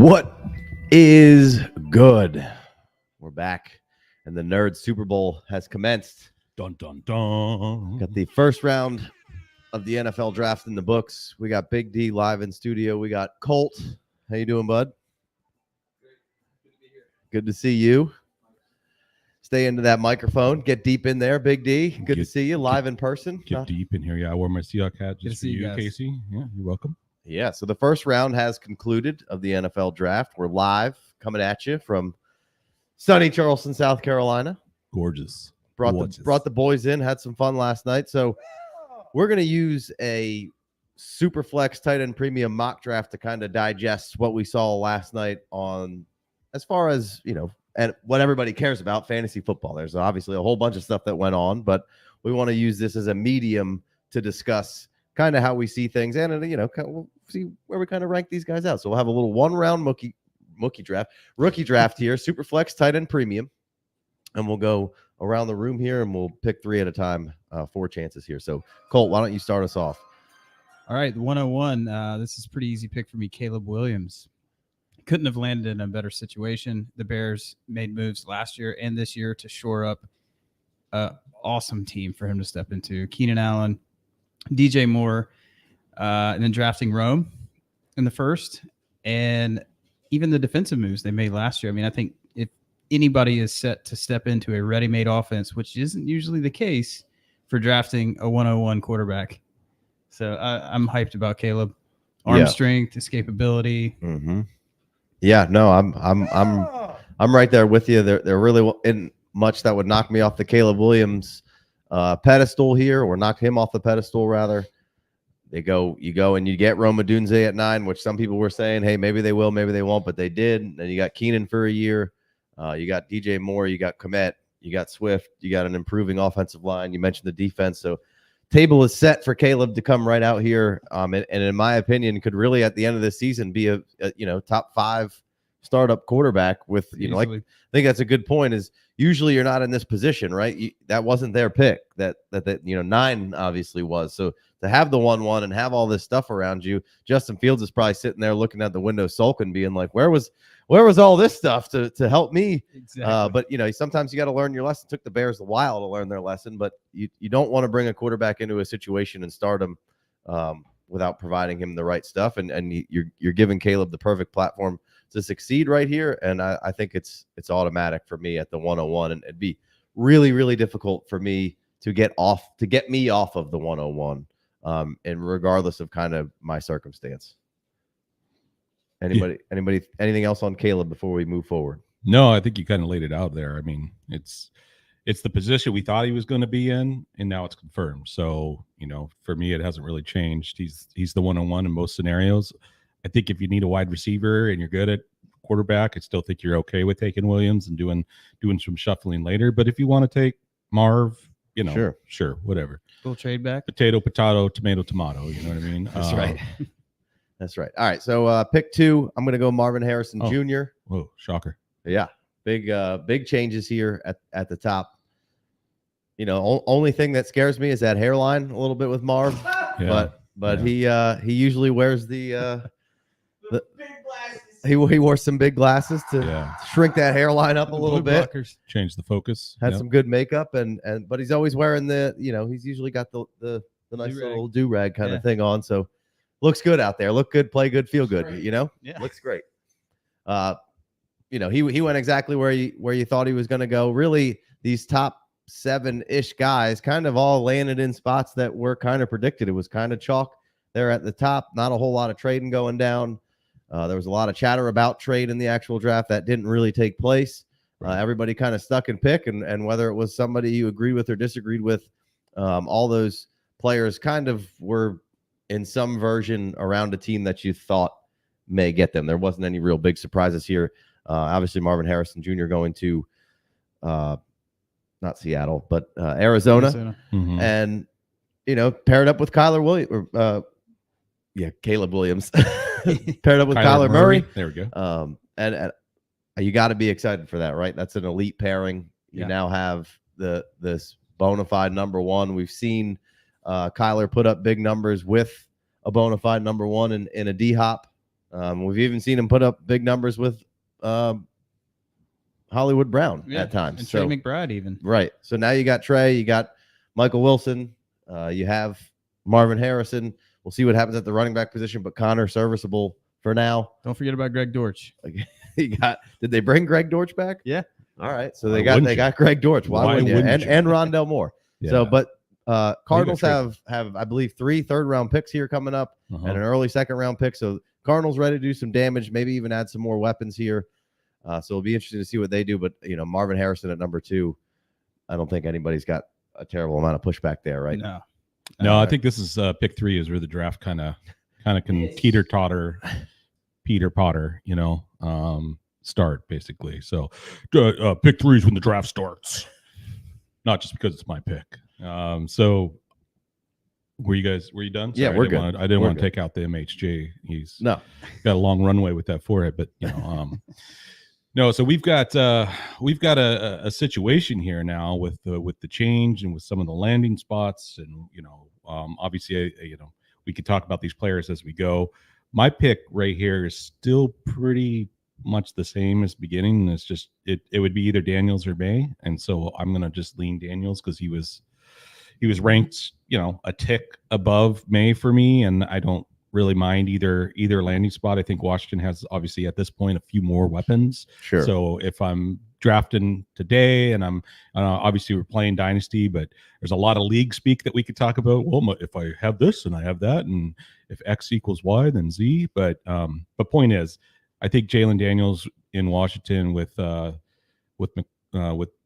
What is good? We're back, and the Nerd Super Bowl has commenced. Dun, dun, dun. Got the first round of the NFL draft in the books. We got Big D live in studio. We got Colt. How you doing, bud? Good to see you. Stay into that microphone. Get deep in there, Big D. Good to see you live in person. Get deep in here. Yeah, I wore my Seahawks hat just for you, guys. Casey. Yeah, you're welcome. Yeah, so the first round has concluded of the NFL draft. We're live coming at you from sunny Charleston, South Carolina. Gorgeous. Brought the boys in, had some fun last night. So we're going to use a super flex tight end premium mock draft to kind of digest what we saw last night on, as far as, you know, and what everybody cares about, fantasy football. There's obviously a whole bunch of stuff that went on, but we want to use this as a medium to discuss kind of how we see things, and you know, we'll see where we kind of rank these guys out. So we'll have a little one-round rookie draft here, super flex tight end premium, and we'll go around the room here, and we'll pick three at a time, 4 chances here. So Colt, why don't you start us off? All right, 101. This is a pretty easy pick for me. Caleb Williams couldn't have landed in a better situation. The Bears made moves last year and this year to shore up an awesome team for him to step into. Keenan Allen, DJ Moore, and then drafting Rome in the first, and even the defensive moves they made last year. I mean, I think if anybody is set to step into a ready-made offense, which isn't usually the case for drafting a 101 quarterback. So I'm hyped about Caleb. Arm strength, escapability. Mm-hmm. Yeah, no, I'm right there with you. There really isn't much that would knock me off the Caleb Williams pedestal here, or knock him off the pedestal rather. You go and you get Odunze at 9, which some people were saying, hey, maybe they will, maybe they won't, but they did. And you got Keenan for a year. You got DJ Moore, you got Komet, you got Swift, you got an improving offensive line. You mentioned the defense. So table is set for Caleb to come right out here. And in my opinion, could really at the end of the season be a top 5 startup quarterback with, you know, like, I think that's a good point, is usually you're not in this position, right? That wasn't their pick. That 9 obviously was. So to have the 1-1 and have all this stuff around you, Justin Fields is probably sitting there looking at the window sulking, being like, where was all this stuff to help me? Exactly. But you know, sometimes you got to learn your lesson. It took the Bears a while to learn their lesson, but you don't want to bring a quarterback into a situation and start him without providing him the right stuff. And you're giving Caleb the perfect platform to succeed right here. And I think it's automatic for me at the 101, and it'd be really, really difficult for me to get me off of the 101. And regardless of kind of my circumstance. Anybody, anything else on Caleb before we move forward? No, I think you kind of laid it out there. I mean, it's the position we thought he was going to be in, and now it's confirmed. So, you know, for me, it hasn't really changed. He's the 101 in most scenarios. I think if you need a wide receiver and you're good at quarterback, I still think you're okay with taking Williams and doing some shuffling later. But if you want to take Marv, you know, sure, whatever. Little trade back. Potato, tomato. You know what I mean? That's right. That's right. All right. So pick 2, I'm going to go Marvin Harrison Jr. Whoa, shocker. Yeah. Big changes here at the top. You know, only thing that scares me is that hairline a little bit with Marv. Yeah. But he usually wears the big glasses. He wore some big glasses to shrink that hairline up a little bit. Change the focus. Had some good makeup, but he's always wearing he's usually got the nice little do-rag kind of thing on. So looks good out there. Look good, play good, feel good. You know, looks great. He went exactly where you thought he was going to go. Really, these top 7-ish guys kind of all landed in spots that were kind of predicted. It was kind of chalk there at the top. Not a whole lot of trading going down. There was a lot of chatter about trade in the actual draft that didn't really take place. Everybody kind of stuck and pick, and whether it was somebody you agreed with or disagreed with, all those players kind of were in some version around a team that you thought may get them. There wasn't any real big surprises here. Obviously, Marvin Harrison Jr. going to not Seattle, but Arizona. Mm-hmm. And paired up with Caleb Williams. Paired up with Kyler Murray. There we go. And you got to be excited for that, right? That's an elite pairing. You now have this bona fide number 1. We've seen Kyler put up big numbers with a bona fide number 1 in a D-Hop. We've even seen him put up big numbers with Hollywood Brown at times. And Trey McBride even. Right. So now you got Trey, you got Michael Wilson, you have Marvin Harrison. We'll see what happens at the running back position, but Connor serviceable for now. Don't forget about Greg Dortch. Did they bring Greg Dortch back? Yeah. All right. So they got Greg Dortch. Why wouldn't you? And Rondell Moore. Yeah. So, but Cardinals have I believe 3 third-round picks here coming up and an early second-round pick. So Cardinals ready to do some damage, maybe even add some more weapons here. So it'll be interesting to see what they do. But Marvin Harrison at number 2, I don't think anybody's got a terrible amount of pushback there, right? No, I think this is pick 3 is where the draft kind of can Peter Potter, start basically. So pick 3 is when the draft starts, not just because it's my pick. So were you done? Sorry, yeah, we're good. I didn't want to take out the MHJ. He's got a long runway with that forehead, but no. So we've got a situation here now with the change and with some of the landing spots, and obviously we could talk about these players as we go. My pick right here is still pretty much the same as beginning. It's just it would be either Daniels or Maye, and so I'm gonna just lean Daniels because he was ranked a tick above Maye for me, and I don't really mind either landing spot. I think Washington has obviously at this point a few more weapons. Sure. So if I'm drafting today and I'm obviously we're playing Dynasty, but there's a lot of league speak that we could talk about. Well, if I have this and I have that, and if X equals Y, then Z. But point is, I think Jayden Daniels in Washington with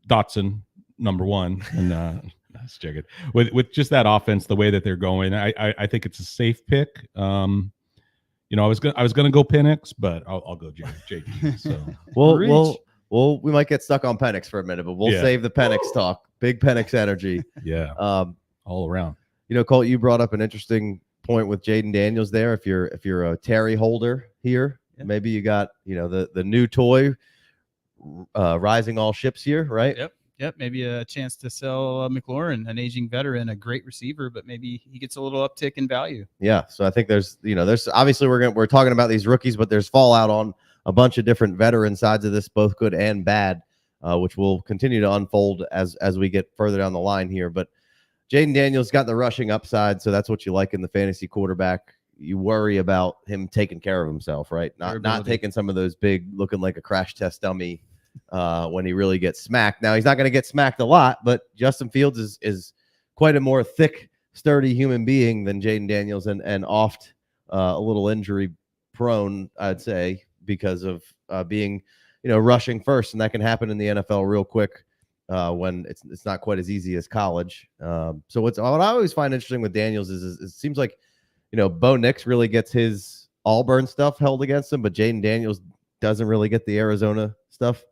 Dotson number 1 and with just that offense, the way that they're going, I think it's a safe pick. I was gonna go Penix, but I'll go Jayden. So well, we might get stuck on Penix for a minute, but we'll save the Penix talk. Big Penix energy. Yeah. All around. Colt, you brought up an interesting point with Jayden Daniels there. If you're a Terry holder here, maybe you got the new toy rising all ships here, right? Yep, maybe a chance to sell McLaurin, an aging veteran, a great receiver, but maybe he gets a little uptick in value. Yeah, so I think there's obviously we're talking about these rookies, but there's fallout on a bunch of different veteran sides of this, both good and bad, which will continue to unfold as we get further down the line here. But Jayden Daniels got the rushing upside, so that's what you like in the fantasy quarterback. You worry about him taking care of himself, right? Not taking some of those big, looking like a crash test dummy when he really gets smacked. Now, he's not going to get smacked a lot, but Justin Fields is quite a more thick, sturdy human being than Jayden Daniels, and oft a little injury prone, I'd say, because of being rushing first, and that can happen in the NFL real quick when it's not quite as easy as college. So what I always find interesting with Daniels is it seems like Bo Nix really gets his Auburn stuff held against him, but Jayden Daniels doesn't really get the Arizona stuff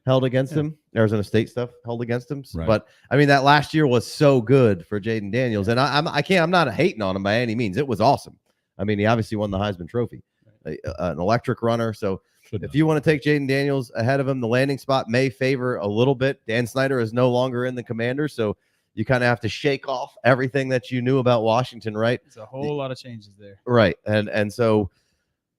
held against him, Arizona State stuff held against him. Right. But I mean, that last year was so good for Jayden Daniels, and I'm not hating on him by any means. It was awesome. I mean, he obviously won the Heisman Trophy, an electric runner. So if you want to take Jayden Daniels ahead of him, the landing spot may favor a little bit. Dan Snyder is no longer in the Commanders, so you kind of have to shake off everything that you knew about Washington, right? It's a whole lot of changes there. Right. And so,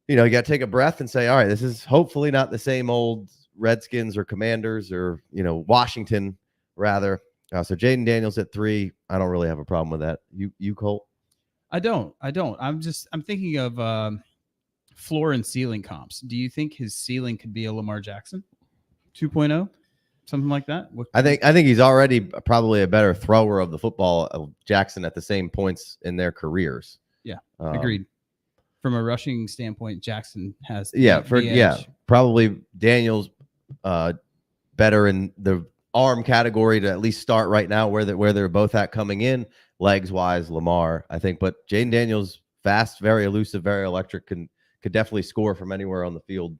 you got to take a breath and say, all right, this is hopefully not the same old Redskins or Commanders or, Washington rather. So Jayden Daniels at 3, I don't really have a problem with that. You Colt? I don't. I'm thinking of floor and ceiling comps. Do you think his ceiling could be a Lamar Jackson 2.0? Something like that? I think he's already probably a better thrower of the football of Jackson at the same points in their careers. Yeah, agreed. From a rushing standpoint, Jackson has probably Daniels better in the arm category to at least start right now where they're both at coming in legs wise. Lamar, I think, but Jayden Daniels fast, very elusive, very electric, could definitely score from anywhere on the field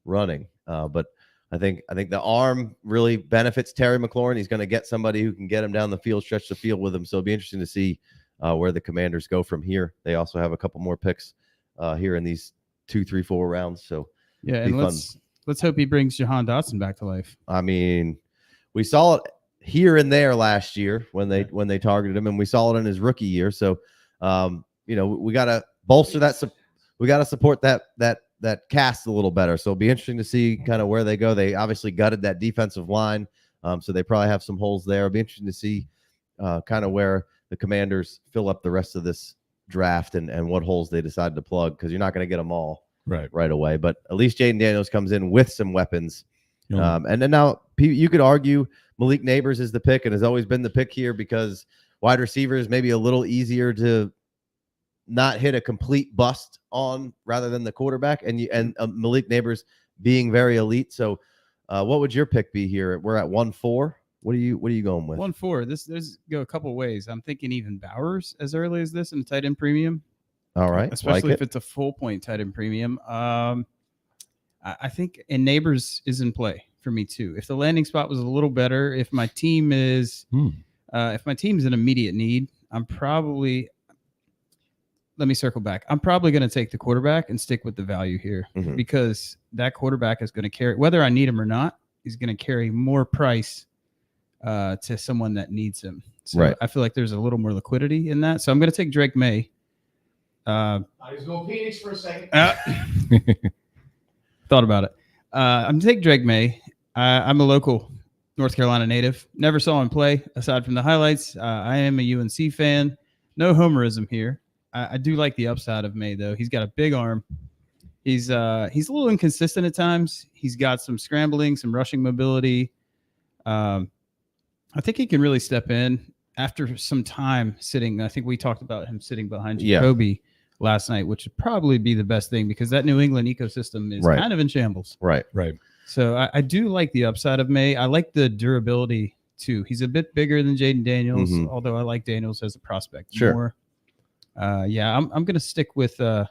running. But I think the arm really benefits Terry McLaurin. He's going to get somebody who can get him down the field, stretch the field with him. So it'll be interesting to see where the Commanders go from here. They also have a couple more picks here in these 2, 3, 4 rounds. So and let's hope he brings Jahan Dotson back to life. I mean, we saw it here and there last year when they targeted him, and we saw it in his rookie year. So we got to bolster that. we got to support that cast a little better. So it'll be interesting to see kind of where they go. They obviously gutted that defensive line, so they probably have some holes there. It'll be interesting to see kind of where the Commanders fill up the rest of this draft and what holes they decide to plug, because you're not going to get them all right away. But at least Jayden Daniels comes in with some weapons. And then now you could argue Malik Neighbors is the pick and has always been the pick here because wide receiver is maybe a little easier to not hit a complete bust on rather than the quarterback, and Malik Neighbors being very elite. So what would your pick be here? We're at 1-4. What are you going with? 1-4. There's go a couple ways. I'm thinking even Bowers as early as this in the tight end premium. All right. Especially if it's a full point tight end premium. I think and Neighbors is in play for me too. If the landing spot was a little better, if my team is if my team's in immediate need, let me circle back. I'm probably going to take the quarterback and stick with the value here because that quarterback is going to carry, whether I need him or not, he's going to carry more price to someone that needs him. So I feel like there's a little more liquidity in that. So I'm going to take Drake Maye. I was going Penix for a second. Thought about it. I'm going to take Drake Maye. I'm a local North Carolina native. Never saw him play aside from the highlights. I am a UNC fan. No homerism here. I do like the upside of Maye, though. He's got a big arm. He's a little inconsistent at times. He's got some scrambling, some rushing mobility. I think he can really step in after some time sitting. I think we talked about him sitting behind Jacoby last night, which would probably be the best thing because that New England ecosystem is kind of in shambles. Right. So I do like the upside of Maye. I like the durability, too. He's a bit bigger than Jayden Daniels, although I like Daniels as a prospect more. I'm going to stick with the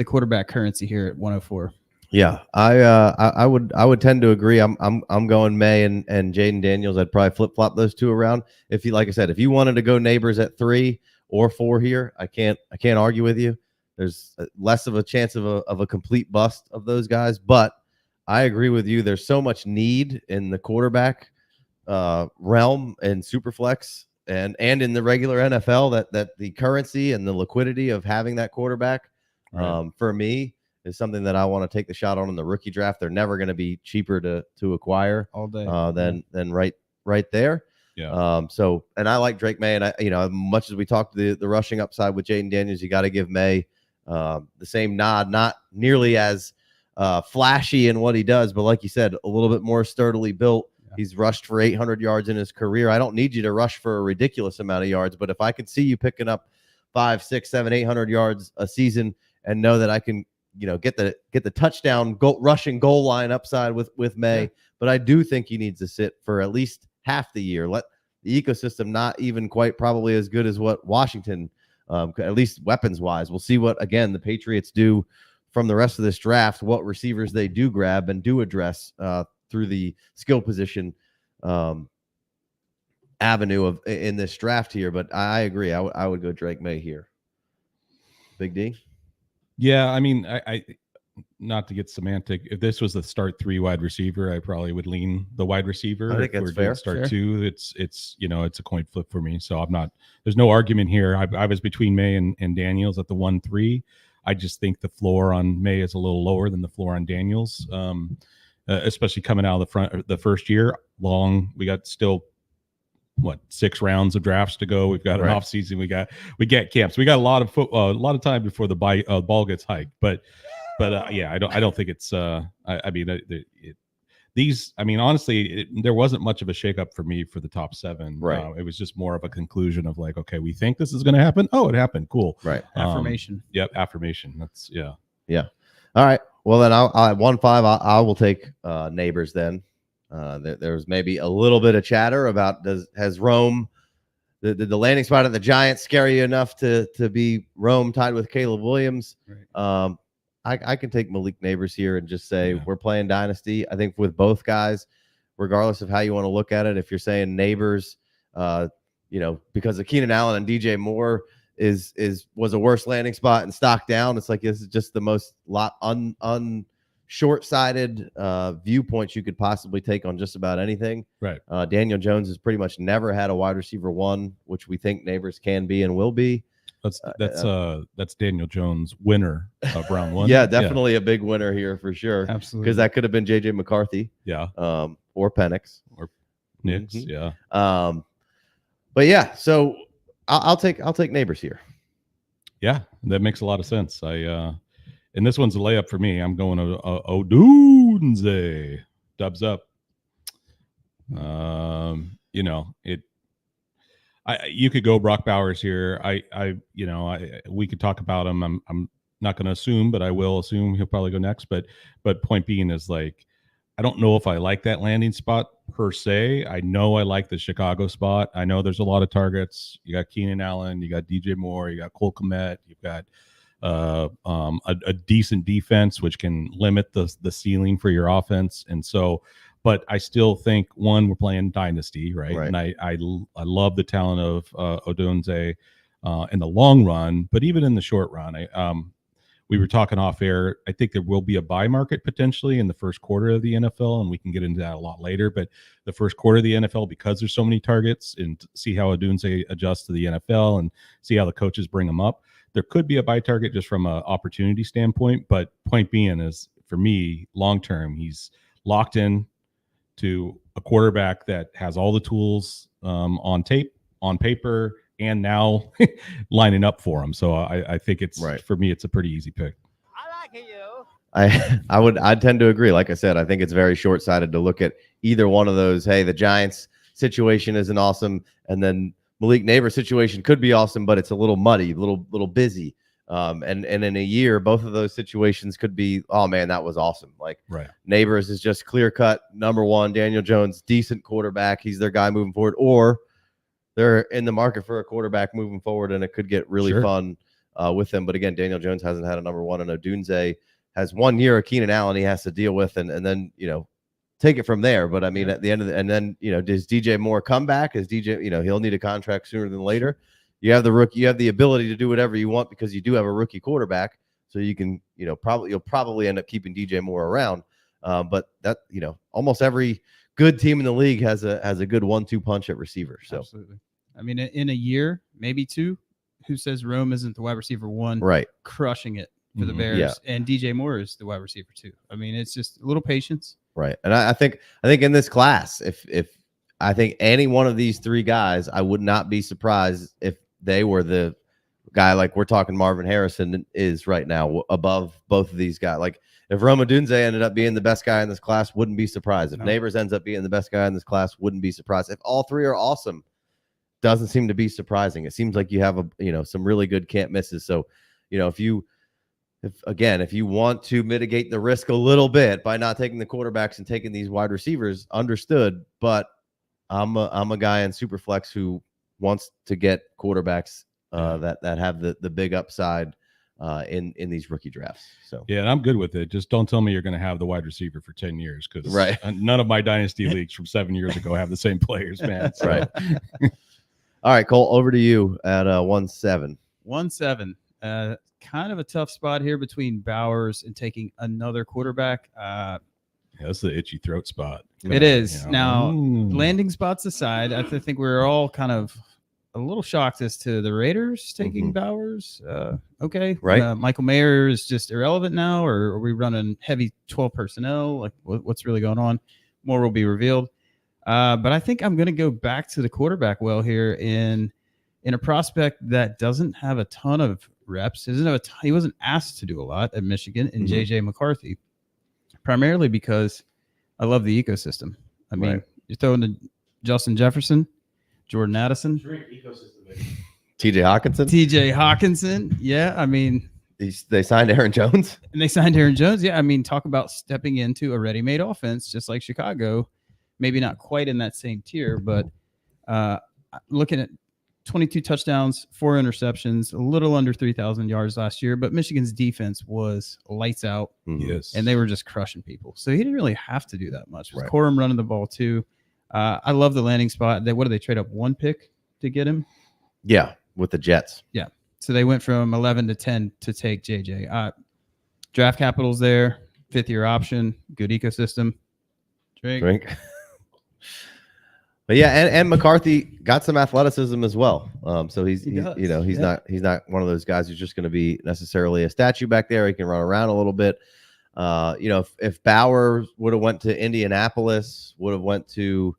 quarterback currency here at 104. Yeah, I would tend to agree. I'm going Maye and Jayden Daniels. I'd probably flip flop those two around. If you, like I said, if you wanted to go Neighbors at 3 or 4 here, I can't argue with you. There's less of a chance of a complete bust of those guys, but I agree with you. There's so much need in the quarterback realm and Superflex and in the regular NFL that the currency and the liquidity of having that quarterback for me is something that I want to take the shot on in the rookie draft. They're never going to be cheaper to acquire all day than right there. Yeah. So, and I like Drake Maye, and much as we talked the rushing upside with Jayden Daniels, you got to give Maye the same nod, not nearly as flashy in what he does, but like you said, a little bit more sturdily built. Yeah. He's rushed for 800 yards in his career. I don't need you to rush for a ridiculous amount of yards, but if I can see you picking up 5, 6, 7, 800 yards a season and know that I can, get the touchdown rushing goal line upside with Maye, but I do think he needs to sit for at least half the year. Let the ecosystem not even quite probably as good as what Washington, at least weapons wise. We'll see what again the Patriots do from the rest of this draft, what receivers they do grab and do address through the skill position avenue in this draft here. But I agree. I would go Drake Maye here. Big D. Yeah, I mean, I not to get semantic. If this was the start 3 wide receiver, I probably would lean the wide receiver. I think that's fair. Start 2, it's it's a coin flip for me. So I'm not. There's no argument here. I was between Maye and Daniels at the 1-3. I just think the floor on Maye is a little lower than the floor on Daniels, especially coming out of the first year. We got still 6 rounds of drafts to go. We've got an off season. We get camps. We got a lot of football, a lot of time before the ball gets hiked. But I don't think it's. Honestly, there wasn't much of a shakeup for me for the top 7. Right. It was just more of a conclusion of like, okay, we think this is going to happen. Oh, it happened. Cool. Right. Affirmation. Yep. Affirmation. That's yeah. All right. Well, then I'll at 1-5. I will take Neighbors then. There's maybe a little bit of chatter about has Rome the landing spot of the Giants scare you enough to be Rome tied with Caleb Williams? Right. I can take Malik Neighbors here and just say we're playing Dynasty. I think with both guys, regardless of how you want to look at it, if you're saying Neighbors, because of Keenan Allen and DJ Moore was a worse landing spot and stock down. It's like this is just the most short-sighted viewpoints you could possibly take on just about anything. Right. Daniel Jones has pretty much never had a wide receiver 1, which we think Neighbors can be and will be. That's Daniel Jones, winner of round one. Yeah, definitely a big winner here for sure. Absolutely. Because that could have been JJ McCarthy. Yeah. Or Penix. Or Nix. Mhm. Yeah. But yeah, so I'll take Neighbors here. Yeah, that makes a lot of sense. And this one's a layup for me. I'm going to Odunze. Dubs up. You could go Brock Bowers here. We could talk about him. I'm not going to assume, but I will assume he'll probably go next. But point being is, like, I don't know if I like that landing spot per se. I know I like the Chicago spot. I know there's a lot of targets. You got Keenan Allen, you got DJ Moore, you got Cole Kmet, you've got a decent defense, which can limit the ceiling for your offense. And so, but I still think, one, we're playing Dynasty, right? And I love the talent of Odunze in the long run, but even in the short run, we were talking off air. I think there will be a buy market potentially in the first quarter of the NFL, and we can get into that a lot later. But the first quarter of the NFL, because there's so many targets, and see how Odunze adjusts to the NFL and see how the coaches bring them up, there could be a buy target just from an opportunity standpoint. But point being is, for me, long term, he's locked in to a quarterback that has all the tools on tape, on paper, and now lining up for him. So I think it's for me, it's a pretty easy pick. I like you. I tend to agree. Like I said, I think it's very short-sighted to look at either one of those. Hey, the Giants situation isn't awesome, and then Malik Neighbors situation could be awesome, but it's a little muddy, little busy. And in a year, both of those situations could be, oh man, that was awesome. Like Neighbors is just clear cut number one. Daniel Jones, decent quarterback. He's their guy moving forward. Or they're in the market for a quarterback moving forward, and it could get really fun with them. But again, Daniel Jones hasn't had a number one, and Odunze has 1 year of Keenan Allen he has to deal with, and then take it from there. But I mean, at the end of and then does DJ Moore come back? Is DJ he'll need a contract sooner than later. You have the rookie. You have the ability to do whatever you want because you do have a rookie quarterback, so you can you'll probably end up keeping DJ Moore around. But that almost every good team in the league has a good 1-2 punch at receiver. So absolutely. I mean, in a year, maybe two, who says Rome isn't the wide receiver one? Right, crushing it for the Bears, and DJ Moore is the wide receiver two. I mean, it's just a little patience. Right, and I think in this class, if I think any one of these three guys, I would not be surprised if they were the guy, like we're talking Marvin Harrison is right now, above both of these guys. Like if Rome Odunze ended up being the best guy in this class, wouldn't be surprised. If Neighbors ends up being the best guy in this class, wouldn't be surprised. If all three are awesome, doesn't seem to be surprising. It seems like you have some really good can't misses. So if you want to mitigate the risk a little bit by not taking the quarterbacks and taking these wide receivers, understood. But I'm a guy in Superflex who wants to get quarterbacks that have the big upside in these rookie drafts. So yeah, and I'm good with it. Just don't tell me you're going to have the wide receiver for 10 years because none of my dynasty leagues from 7 years ago have the same players, man. So. Right. All right, Cole, over to you at 1-7. 1-7. Kind of a tough spot here between Bowers and taking another quarterback. Yeah, that's the itchy throat spot. It is. Now, landing spots aside, I think we're all kind of a little shocked as to the Raiders taking Bowers. Okay. Right. Michael Mayer is just irrelevant now, or are we running heavy 12 personnel? Like, what's really going on? More will be revealed. But I think I'm going to go back to the quarterback well here in a prospect that doesn't have a ton of reps. He wasn't asked to do a lot at Michigan, in JJ McCarthy, primarily because I love the ecosystem. I mean, you're throwing to Justin Jefferson, Jordan Addison, TJ Hawkinson. Yeah, I mean, they signed Aaron Jones. And they signed Aaron Jones. Yeah, I mean, talk about stepping into a ready-made offense, just like Chicago. Maybe not quite in that same tier, but looking at 22 touchdowns, 4 interceptions, a little under 3,000 yards last year. But Michigan's defense was lights out. Yes. And they were just crushing people. So he didn't really have to do that much. It was Corum running the ball too. I love the landing spot. What did they trade up 1 pick to get him? Yeah, with the Jets. Yeah. So they went from 11 to 10 to take JJ. Draft capital's there, 5th-year option, good ecosystem. Drink. But yeah, and McCarthy got some athleticism as well. So he's does, you know, he's not one of those guys who's just going to be necessarily a statue back there. He can run around a little bit. You know, if Bauer would have went to Indianapolis, would have went to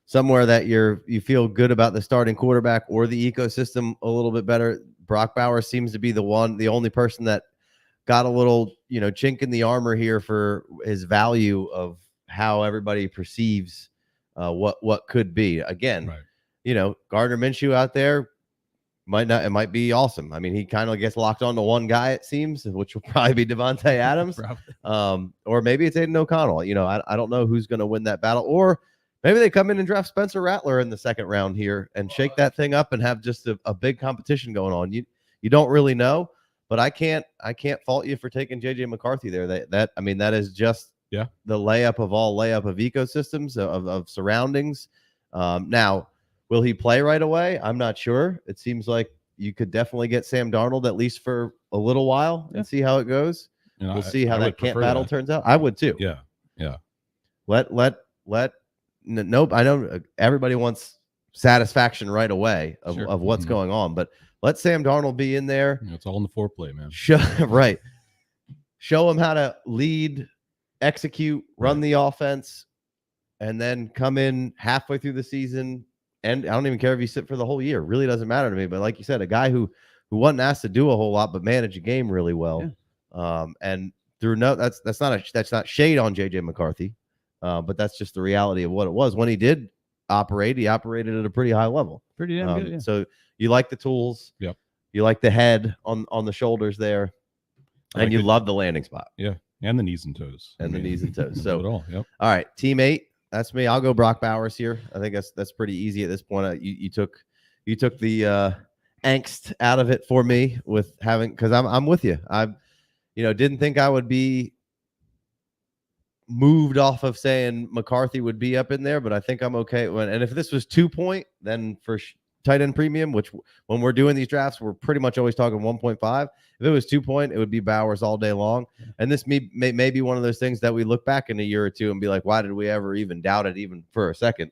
somewhere that you feel good about the starting quarterback or the ecosystem a little bit better, Brock Bauer seems to be the only person that got a little, you know, chink in the armor here for his value of how everybody perceives what could be. Again, Right. you know, Gardner Minshew out there it might be awesome. I mean, he kind of gets locked onto one guy, it seems, which will probably be Devontae Adams. Or maybe it's Aiden O'Connell. You know, I don't know who's going to win that battle. Or maybe they come in and draft Spencer Rattler in the second round here and shake that thing up and have just a big competition going on. You don't really know, but I can't fault you for taking JJ McCarthy there. That is just the layup of ecosystems of surroundings. Now, will he play right away? I'm not sure. It seems like you could definitely get Sam Darnold at least for a little while and see how it goes. We'll see how that camp battle turns out. I would too. Yeah. Nope. I know everybody wants satisfaction right away of what's going on, but let Sam Darnold be in there. It's all in the foreplay, man. Show him how to lead, execute, run the offense, and then come in halfway through the season. And I don't even care if you sit for the whole year. It really doesn't matter to me. But like you said, a guy who wasn't asked to do a whole lot, but manage a game really well. Yeah. And that's not shade on JJ McCarthy, but that's just the reality of what it was. When he did operate, he operated at a pretty high level. Pretty damn good. Yeah. So you like the tools. Yep. You like the head on the shoulders there, and you love the landing spot. Yeah, and the knees and toes. So it all. Yep. All right, team 8. That's me. I'll go Brock Bowers here. I think that's pretty easy at this point. You took the angst out of it for me with having, because I'm with you. I didn't think I would be moved off of saying McCarthy would be up in there, but I think I'm okay. And if this was 2 point, then for tight end premium, which when we're doing these drafts, we're pretty much always talking 1.5. If it was 2 point, it would be Bowers all day long. And this may be one of those things that we look back in a year or two and be like, why did we ever even doubt it even for a second?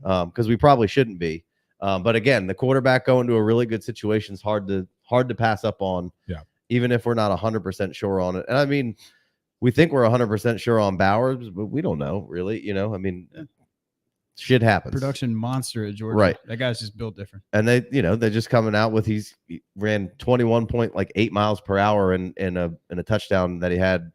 Because we probably shouldn't be. But again, the quarterback going to a really good situation is hard to pass up on. Yeah. Even if we're not 100% sure on it. And I mean, we think we're 100% sure on Bowers, but we don't know really. Shit happens. Production monster at Georgia. Right. That guy's just built different. And they're just coming out with he ran 21.8 miles per hour in a touchdown that he had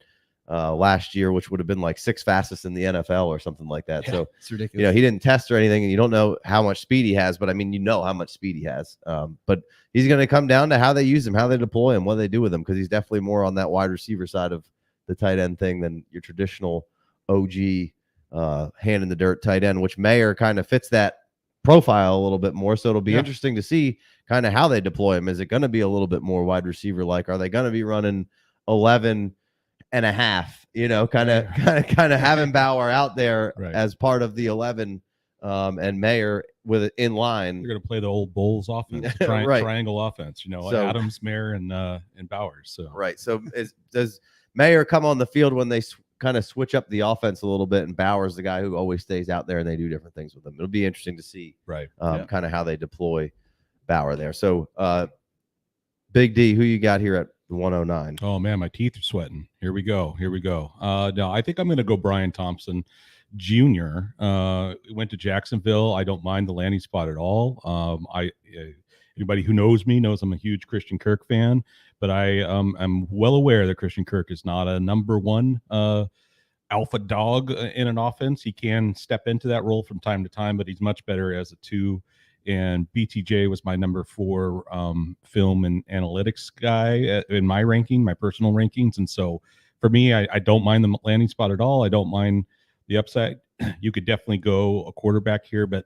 last year, which would have been like 6th fastest in the NFL or something like that. Yeah, so it's ridiculous. He didn't test or anything, and you don't know how much speed he has, but I mean, how much speed he has. But he's going to come down to how they use him, how they deploy him, what they do with him, because he's definitely more on that wide receiver side of the tight end thing than your traditional OG hand in the dirt tight end, which Maye kind of fits that profile a little bit more. So it'll be interesting to see kind of how they deploy him. Is it going to be a little bit more wide receiver like? Are they going to be running 11 and a half? Kind of having Bauer out there as part of the 11, and Maye with it in line. You're going to play the old Bulls offense, triangle offense. So, Adams, Maye, and Bowers. So So does Maye come on the field when they kind of switch up the offense a little bit, and Bauer's the guy who always stays out there and they do different things with him? It'll be interesting to see kind of how they deploy Bauer there. So Big D, who you got here at 109? Oh man, my teeth are sweating. Here we go. No, I think I'm going to go Brian Thompson Jr. Went to Jacksonville. I don't mind the landing spot at all. Anybody who knows me knows I'm a huge Christian Kirk fan, but I'm well aware that Christian Kirk is not a number one alpha dog in an offense. He can step into that role from time to time, but he's much better as a 2. And BTJ was my number 4 film and analytics guy in my ranking, my personal rankings. And so for me, I don't mind the landing spot at all. I don't mind the upside. You could definitely go a quarterback here, but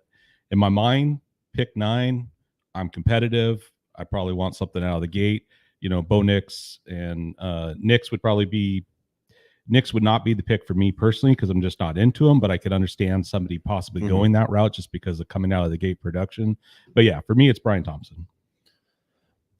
in my mind, pick 9. I'm competitive. I probably want something out of the gate. Bo Nix and Nix would not be the pick for me personally because I'm just not into him, but I could understand somebody possibly going that route just because of coming out of the gate production. But yeah, for me, it's Brian Thompson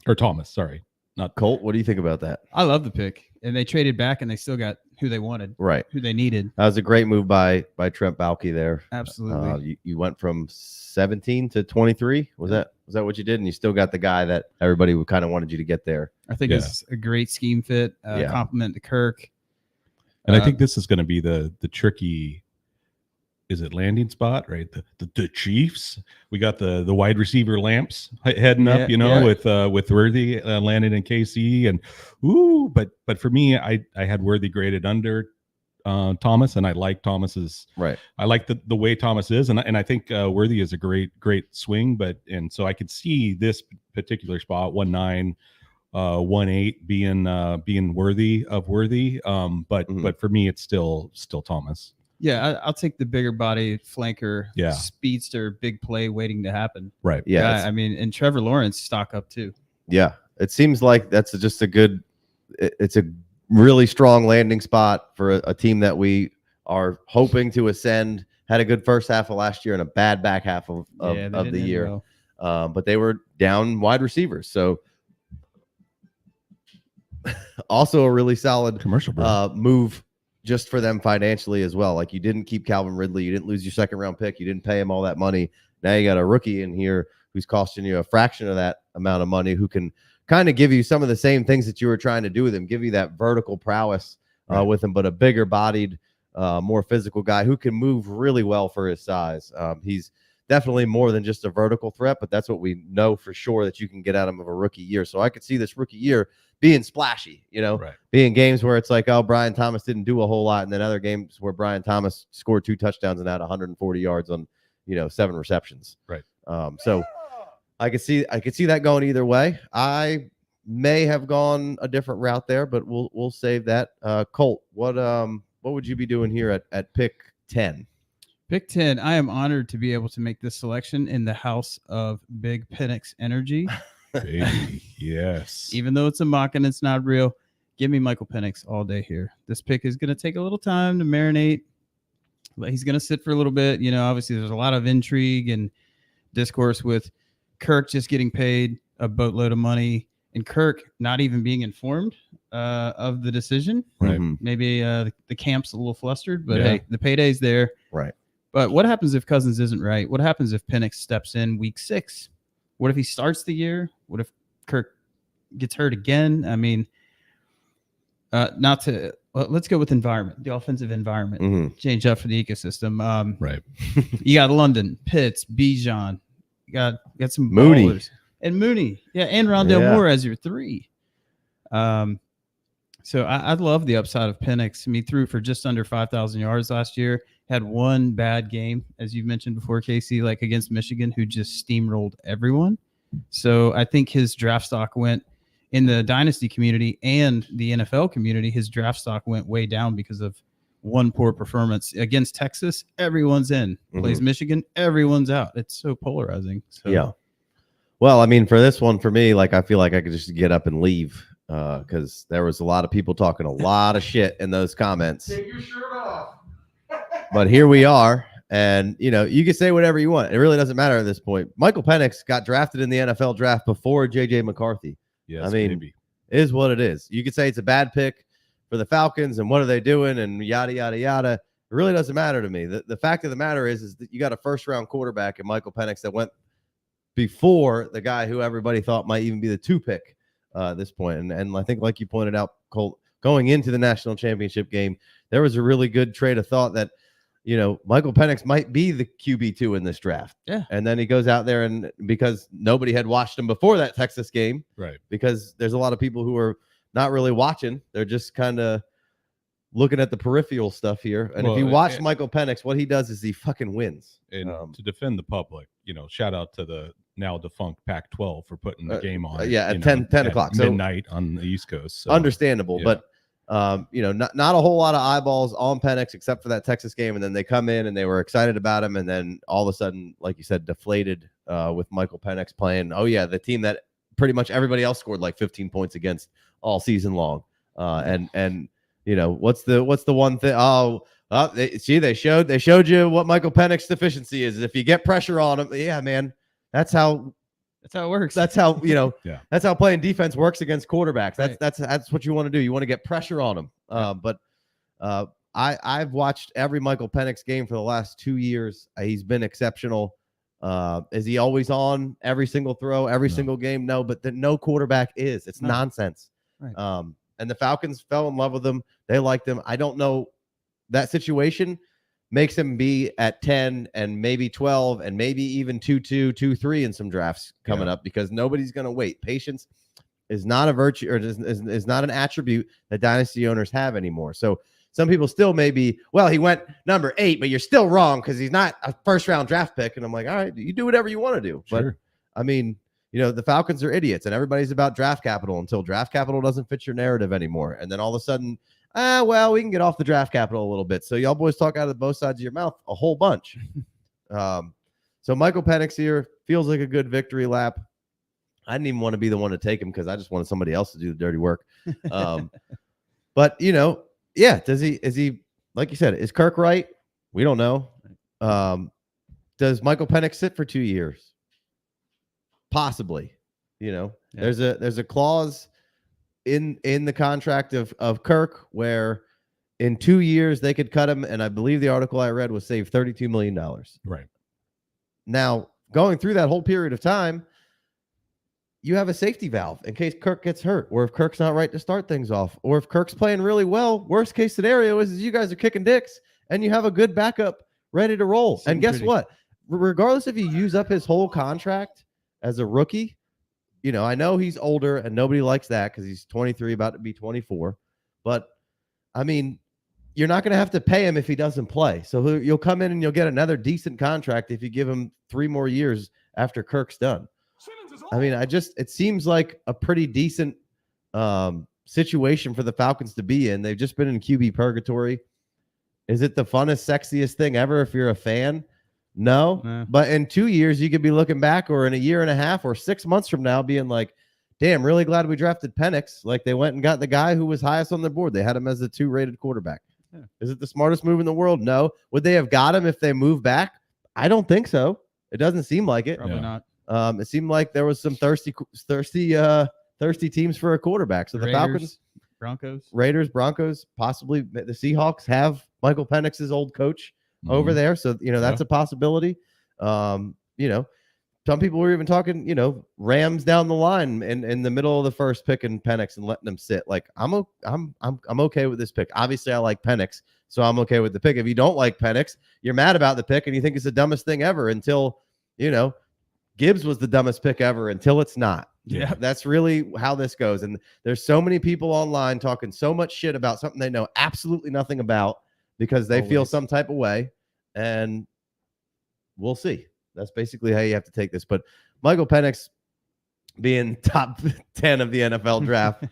or Thomas. Sorry. not Colt, what do you think about that? I love the pick, and they traded back, and they still got who they wanted, Right. who they needed. That was a great move by Trent Baalke there. Absolutely. You went from 17 to 23. Was that what you did? And you still got the guy that everybody would kind of wanted you to get there. I think it's a great scheme fit, compliment to Kirk. And I think this is going to be the tricky. Is it landing spot, right? The Chiefs. We got the wide receiver lamps heading up, with Worthy landing in KC, and but for me, I had Worthy graded under Thomas, and I like Thomas's. Right. I like the way Thomas is, and I think Worthy is a great swing, and so I could see this particular spot 1-9, 1-8 being worthy of Worthy, but for me, it's still Thomas. Yeah, I'll take the bigger body flanker, speedster, big play waiting to happen. Right. Yeah. I mean, and Trevor Lawrence stock up too. Yeah. It seems like that's just it's a really strong landing spot for a team that we are hoping to ascend. Had a good first half of last year and a bad back half of the year. Well. But they were down wide receivers. So also a really solid commercial move just for them financially as well. Like, you didn't keep Calvin Ridley. You didn't lose your second round pick. You didn't pay him all that money. Now you got a rookie in here who's costing you a fraction of that amount of money, who can kind of give you some of the same things that you were trying to do with him, give you that vertical prowess with him, but a bigger bodied, more physical guy who can move really well for his size. He's definitely more than just a vertical threat, but that's what we know for sure that you can get out of him of a rookie year. So I could see this rookie year being splashy, being games where it's like, oh, Brian Thomas didn't do a whole lot. And then other games where Brian Thomas scored 2 touchdowns and had 140 yards on, 7 receptions. Right. So I could see that going either way. I may have gone a different route there, but we'll save that. Colt, what would you be doing here at pick 10? Pick 10. I am honored to be able to make this selection in the house of Big Penix Energy. Baby, yes. Even though it's a mock and it's not real, give me Michael Penix all day here. This pick is going to take a little time to marinate. He's going to sit for a little bit. Obviously there's a lot of intrigue and discourse with Kirk just getting paid a boatload of money and Kirk not even being informed of the decision. Right. Maybe the camp's a little flustered, but hey, the payday's there. Right. But what happens if Cousins isn't right? What happens if Penix steps in week 6? What if he starts the year? What if Kirk gets hurt again? I mean, let's go with environment, the offensive environment. Change up for the ecosystem. Right. You got London, Pitts, Bijan. You got some Mooney. ballers. And Mooney. Yeah, and Rondale Moore as your 3. So I love the upside of Penix. He threw for just under 5,000 yards last year. Had one bad game, as you mentioned before, Casey, like against Michigan, who just steamrolled everyone. So I think his draft stock went in the dynasty community and the NFL community. His draft stock went way down because of one poor performance against Texas. Everyone's in. Plays Michigan. Everyone's out. It's so polarizing. So. Yeah. Well, I mean, for this one, for me, like, I feel like I could just get up and leave because there was a lot of people talking a lot of shit in those comments. Take your shirt off. But here we are, and you can say whatever you want. It really doesn't matter at this point. Michael Penix got drafted in the NFL draft before JJ McCarthy. Yes, I mean, maybe. It is what it is. You could say it's a bad pick for the Falcons, and what are they doing, and yada yada yada. It really doesn't matter to me. The fact of the matter is that you got a first-round quarterback in Michael Penix that went before the guy who everybody thought might even be the 2 pick at this point. And I think, like you pointed out, Colt, going into the national championship game, there was a really good trade of thought that, Michael Penix might be the QB2 in this draft. Yeah. And then he goes out there, and because nobody had watched him before that Texas game, right? Because there's a lot of people who are not really watching. They're just kind of looking at the peripheral stuff here. And if you watch Michael Penix, what he does is he fucking wins. And to defend the public, shout out to the now defunct Pac-12 for putting the game on. At 10 o'clock. Midnight on the East Coast. So, understandable. But not a whole lot of eyeballs on Penix except for that Texas game, and then they come in and they were excited about him, and then all of a sudden, like you said, deflated with Michael Penix playing. Oh yeah, the team that pretty much everybody else scored like 15 points against all season long. And what's the one thing? They showed you what Michael Penix's deficiency is. If you get pressure on him, yeah, man, that's how That's how it works. That's how, Yeah. that's how playing defense works against quarterbacks. Right. That's what you want to do. You want to get pressure on them. But I've watched every Michael Penix game for the last 2 years. He's been exceptional. Is he always on every single throw, every single game? No, but no quarterback is. It's nonsense. Right. And the Falcons fell in love with him. They liked him. I don't know. That situation makes him be at 10 and maybe 12 and maybe even 2-2, 2-3 in some drafts coming up, because nobody's going to wait. Patience is not a virtue, or is not an attribute that dynasty owners have anymore. So some people still may be, well, he went number 8, but you're still wrong because he's not a first-round draft pick. And I'm like, all right, you do whatever you want to do. Sure. But, I mean, the Falcons are idiots, and everybody's about draft capital until draft capital doesn't fit your narrative anymore. And then all of a sudden, well, we can get off the draft capital a little bit. So y'all boys talk out of both sides of your mouth a whole bunch. So Michael Penix here feels like a good victory lap. I didn't even want to be the one to take him because I just wanted somebody else to do the dirty work. But, yeah, is he, like you said, is Kirk right? We don't know. Does Michael Penix sit for 2 years? Possibly. There's a clause in the contract of Kirk where in 2 years they could cut him, and I believe the article I read was save $32 million. Right. Now, going through that whole period of time, you have a safety valve in case Kirk gets hurt, or if Kirk's not right to start things off, or if Kirk's playing really well. Worst case scenario is you guys are kicking dicks and you have a good backup ready to roll. And guess what? Regardless if you use up his whole contract as a rookie, I know he's older and nobody likes that because he's 23, about to be 24. But, I mean, you're not going to have to pay him if he doesn't play. So you'll come in and you'll get another decent contract if you give him 3 more years after Kirk's done. I mean, it seems like a pretty decent situation for the Falcons to be in. They've just been in QB purgatory. Is it the funnest, sexiest thing ever if you're a fan? No. But in 2 years, you could be looking back, or in a year and a half or 6 months from now, being like, damn, really glad we drafted Penix. Like, they went and got the guy who was highest on the board. They had him as the 2-rated quarterback. Yeah. Is it the smartest move in the world? No. Would they have got him if they moved back? I don't think so. It doesn't seem like it. Probably not. It seemed like there was some thirsty teams for a quarterback. So the Falcons, Raiders, Broncos, possibly the Seahawks have Michael Penix's old coach over there. So, that's a possibility. Some people were even talking, Rams down the line in the middle of the first pick in Penix and letting them sit. Like, I'm okay with this pick. Obviously, I like Penix, so I'm okay with the pick. If you don't like Penix, you're mad about the pick and you think it's the dumbest thing ever until, Gibbs was the dumbest pick ever until it's not. Yeah. That's really how this goes. And there's so many people online talking so much shit about something they know absolutely nothing about because they feel some type of way. And we'll see. That's basically how you have to take this. But Michael Penix being top 10 of the NFL draft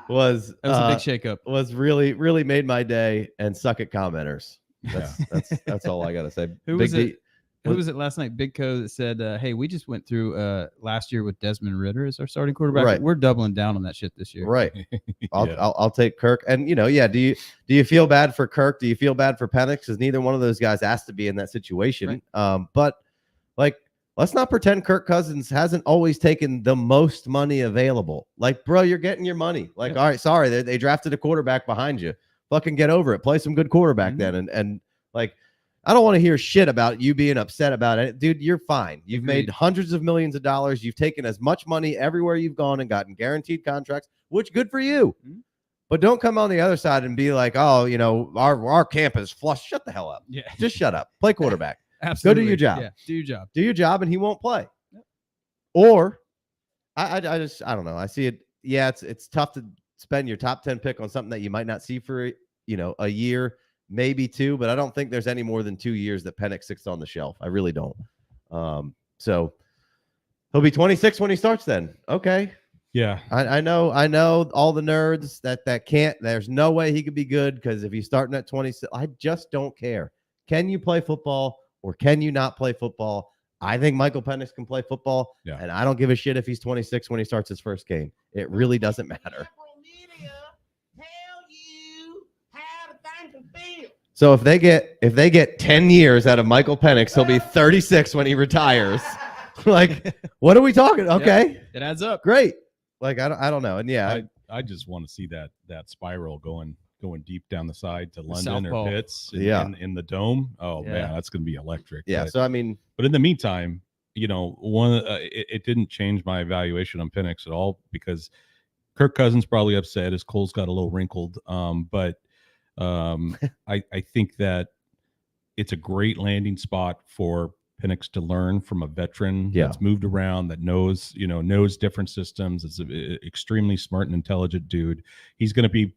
was a big shakeup. Was really, really made my day. And suck it, commenters. That's all I got to say. Who was it last night? Big Co that said, hey, we just went through last year with Desmond Ridder as our starting quarterback. Right. We're doubling down on that shit this year. Right. I'll take Kirk. And do you feel bad for Kirk? Do you feel bad for Penix? Because neither one of those guys asked to be in that situation. Right. But like, let's not pretend Kirk Cousins hasn't always taken the most money available. Like, bro, you're getting your money. Like, all right, sorry, they drafted a quarterback behind you. Fucking get over it. Play some good quarterback then. And like, I don't want to hear shit about you being upset about it. Dude, you're fine. You've made hundreds of millions of dollars. You've taken as much money everywhere you've gone and gotten guaranteed contracts, which good for you. Mm-hmm. But don't come on the other side and be like, oh, our camp is flush. Shut the hell up. Yeah. Just shut up. Play quarterback. Absolutely. Go do your job. Yeah. Do your job. Do your job and he won't play. Yep. Or I don't know. I see it. Yeah, it's tough to spend your top 10 pick on something that you might not see for, a year. Maybe 2, but I don't think there's any more than 2 years that Penix sits on the shelf. I really don't. So he'll be 26 when he starts then. Okay. Yeah. I know all the nerds that can't. There's no way he could be good because if he's starting at 26, I just don't care. Can you play football or can you not play football? I think Michael Penix can play football, and I don't give a shit if he's 26 when he starts his first game. It really doesn't matter. So if they get 10 years out of Michael Penix, he'll be 36 when he retires. Like, what are we talking? Okay, It adds up. great. Like, I don't know. And yeah, I just want to see that spiral going deep down the side to London South or Pole. Pitts in the dome. Oh Yeah. man, that's going to be electric. yeah. So I mean, But in the meantime, it didn't change my evaluation on Penix at all because Kirk Cousins probably upset. His Cole's got a little wrinkled. But I think that it's a great landing spot for Penix to learn from a veteran that's moved around, that knows different systems. It's an extremely smart and intelligent dude. He's going to be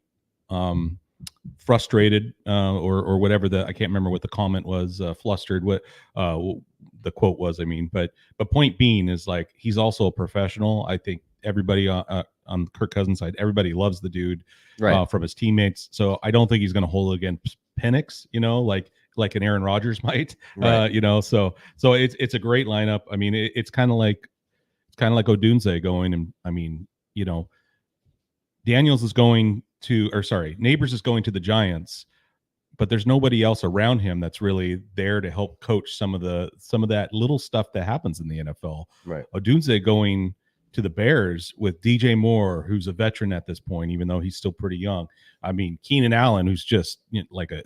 frustrated or whatever I can't remember what the comment was, flustered, what the quote was, but point being is, like, he's also a professional. I think everybody on Kirk Cousins' side, everybody loves the dude, right. From his teammates. So I don't think he's going to hold it against Penix, like an Aaron Rodgers might, Right. So it's a great lineup. I mean, it's kind of like Odunze going, and Daniels is going to, Neighbors is going to the Giants, but there's nobody else around him that's really there to help coach some of that little stuff that happens in the NFL. Right. Odunze going to the Bears with DJ Moore, who's a veteran at this point, even though he's still pretty young. I mean, Keenan Allen, who's just like a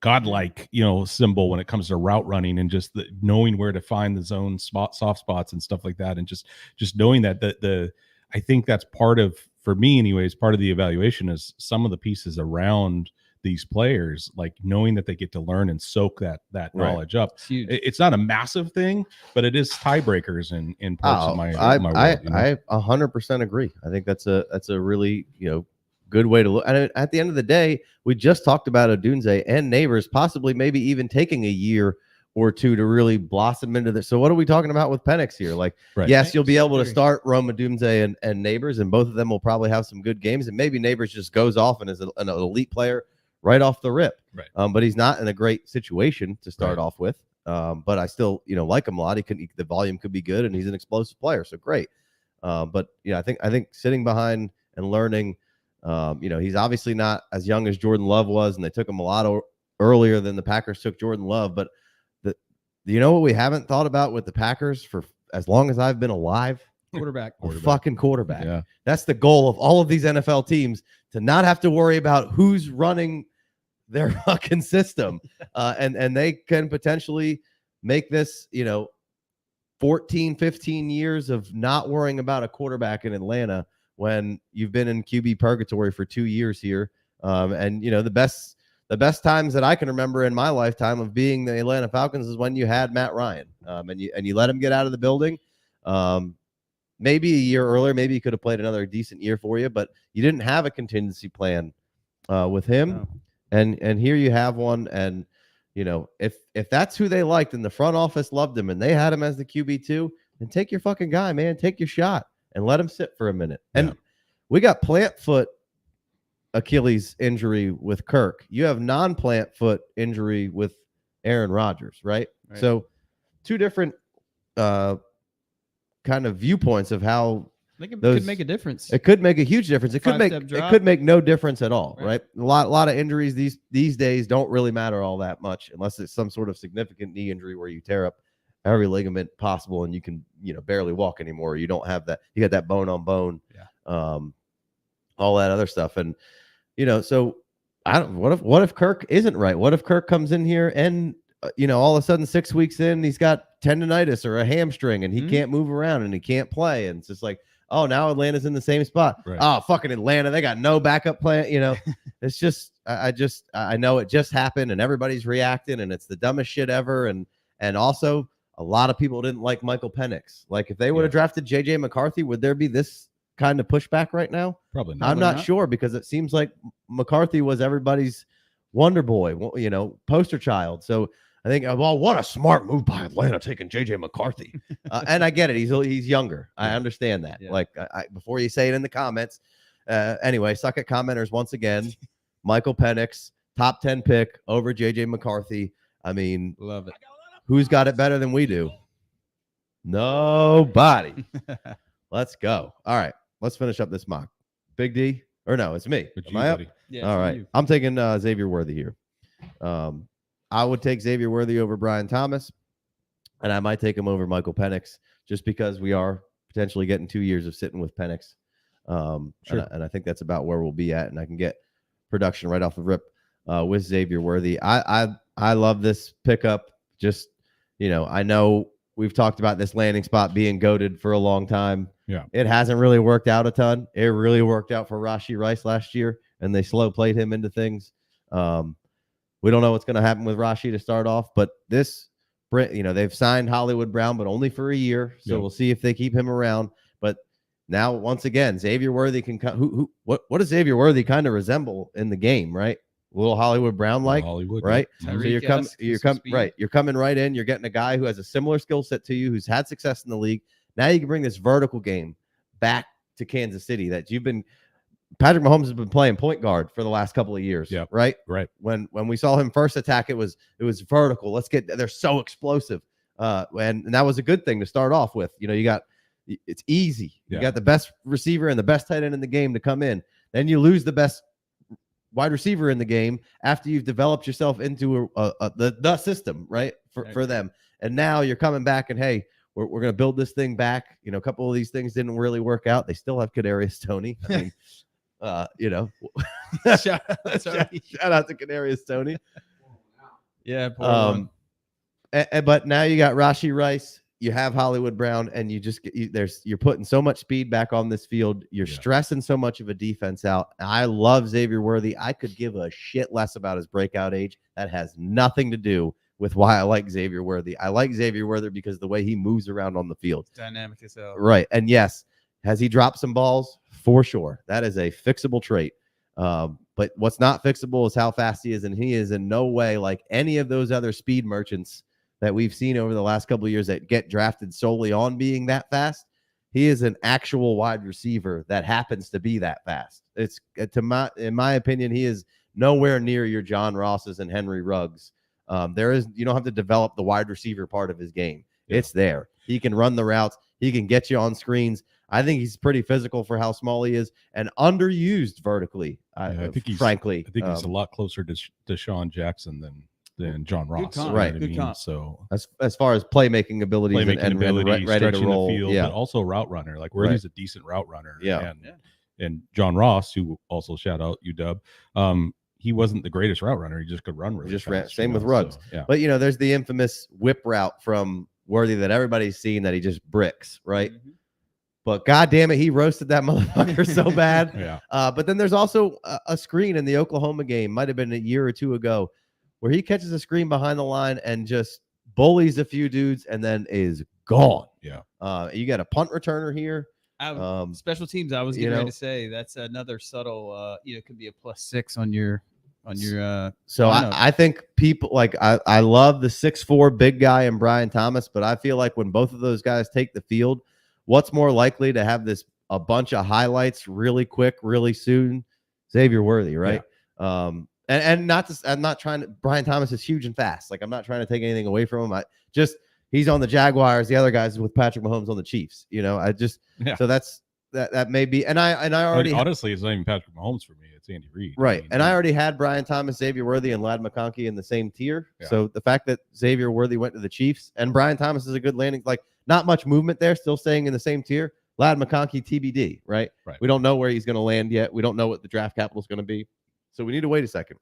godlike, symbol when it comes to route running and just knowing where to find the zone soft spots and stuff like that, and just knowing that I think that's part of, for me anyways, part of the evaluation is some of the pieces around these players, like knowing that they get to learn and soak that knowledge up. It's huge. It's not a massive thing, but it is tiebreakers in parts of my world. I 100% agree. I think that's a really good way to look. And at the end of the day, we just talked about Odunze and Neighbors possibly maybe even taking a year or two to really blossom into this. So what are we talking about with Penix here? Like, right. Yes, you'll be able to start Rome Odunze and Neighbors, and both of them will probably have some good games. And maybe Neighbors just goes off and is an elite player right off the rip. Right. But he's not in a great situation to start off with. But I still, like him a lot. The volume could be good, and he's an explosive player. So great. But I think sitting behind and learning, he's obviously not as young as Jordan Love was, and they took him a lot earlier than the Packers took Jordan Love. But what we haven't thought about with the Packers for as long as I've been alive? Quarterback. Fucking quarterback. Yeah. That's the goal of all of these NFL teams, to not have to worry about who's running their fucking system. And they can potentially make this, 14, 15 years of not worrying about a quarterback in Atlanta when you've been in QB purgatory for 2 years here. And the best times that I can remember in my lifetime of being the Atlanta Falcons is when you had Matt Ryan, and you let him get out of the building. Maybe a year earlier, maybe he could have played another decent year for you, but you didn't have a contingency plan with him. No. And here you have one. And if that's who they liked and the front office loved him and they had him as the QB2, then take your fucking guy, man. Take your shot and let him sit for a minute. And we got plant foot Achilles injury with Kirk. You have non-plant foot injury with Aaron Rodgers, right? So two different kind of viewpoints of how could make a difference. It could make a huge difference. It could make no difference at all, right? A lot of injuries these days don't really matter all that much unless it's some sort of significant knee injury where you tear up every ligament possible and you can barely walk anymore. You don't have that. You got that bone on bone, all that other stuff. And so what if Kirk isn't right? What if Kirk comes in here and all of a sudden 6 weeks in, he's got tendonitis or a hamstring and he can't move around and he can't play. And it's just like, oh, now Atlanta's in the same spot. Right. Oh, fucking Atlanta. They got no backup plan. It's just, I know it just happened and everybody's reacting and it's the dumbest shit ever. And also a lot of people didn't like Michael Penix. Like if they would have drafted JJ McCarthy, would there be this kind of pushback right now? Probably not. I'm not sure, because it seems like McCarthy was everybody's wonder boy, poster child. So I think, well, what a smart move by Atlanta taking JJ McCarthy. And I get it. He's younger. I understand that. Yeah. Like before you say it in the comments. Anyway, suck at commenters once again. Michael Penix, top 10 pick over JJ McCarthy. I mean, love it. Who's got it better than we do? Nobody. Let's go. All right. Let's finish up this mock. Big D, or no, it's me. Am I up? Yeah, all right. I'm taking Xavier Worthy here. I would take Xavier Worthy over Brian Thomas. and I might take him over Michael Penix just because we are potentially getting 2 years of sitting with Penix. Sure. And I think that's about where we'll be at, and I can get production right off the rip with Xavier Worthy. I love this pickup. Just, I know we've talked about this landing spot being goated for a long time. Yeah. It hasn't really worked out a ton. It really worked out for Rashee Rice last year, and they slow played him into things. We don't know what's going to happen with Rashee to start off, but they've signed Hollywood Brown, but only for a year. So we'll see if they keep him around. But now, once again, Xavier Worthy can what does Xavier Worthy kind of resemble in the game, right? A little Hollywood Brown like, right? Yeah. So you're coming right in. You're getting a guy who has a similar skill set to you, who's had success in the league. Now you can bring this vertical game back to Kansas City that Patrick Mahomes has been playing point guard for the last couple of years. Yeah. Right. Right. When we saw him first attack, it was vertical. They're so explosive. And that was a good thing to start off with. It's easy. You got the best receiver and the best tight end in the game to come in. Then you lose the best wide receiver in the game after you've developed yourself into the system, right? For them. And now you're coming back and, hey, we're going to build this thing back. A couple of these things didn't really work out. They still have Kadarius Toney. I mean, shout out to Kadarius Toney. Yeah. But now you got Rashee Rice. You have Hollywood Brown, and you're putting so much speed back on this field. You're stressing so much of a defense out. I love Xavier Worthy. I could give a shit less about his breakout age. That has nothing to do with why I like Xavier Worthy. I like Xavier Worthy because the way he moves around on the field. Dynamic as hell. Right. And yes, has he dropped some balls? For sure. That is a fixable trait. But what's not fixable is how fast he is, and he is in no way like any of those other speed merchants that we've seen over the last couple of years that get drafted solely on being that fast. He is an actual wide receiver that happens to be that fast. In my opinion, he is nowhere near your John Rosses and Henry Ruggs. You don't have to develop the wide receiver part of his game. Yeah. It's there. He can run the routes. He can get you on screens. I think he's pretty physical for how small he is and underused vertically. I think he's a lot closer to Deshaun Jackson than John Ross. Right. Good comp. So as far as playmaking abilities and ready to roll, the field, but also route runner, like where he's a decent route runner. And John Ross, who also shout out UW, he wasn't the greatest route runner. He just could run really fast. Ran. Same with Ruggs. So, But there's the infamous whip route from Worthy that everybody's seen that he just bricks, right? Mm-hmm. But God damn it, he roasted that motherfucker so bad. But then there's also a screen in the Oklahoma game, might have been a year or two ago, where he catches a screen behind the line and just bullies a few dudes and then is gone. Yeah. You got a punt returner here. Special teams, I was getting ready to say that's another subtle, could be a +6 on your So I think people I love the 6'4" big guy and Brian Thomas, but I feel like when both of those guys take the field, what's more likely to have a bunch of highlights really quick, really soon? Xavier Worthy, right? Yeah. I'm not trying to. Brian Thomas is huge and fast. Like, I'm not trying to take anything away from him. He's on the Jaguars. The other guys with Patrick Mahomes on the Chiefs. So that may be. And I already honestly, it's not even Patrick Mahomes for me. It's Andy Reid. Right. And I already had Brian Thomas, Xavier Worthy, and Ladd McConkey in the same tier. Yeah. So the fact that Xavier Worthy went to the Chiefs and Brian Thomas is a good landing, not much movement there, still staying in the same tier. Ladd McConkey TBD, right? We don't know where he's going to land yet. We don't know what the draft capital is going to be. So we need to wait a second.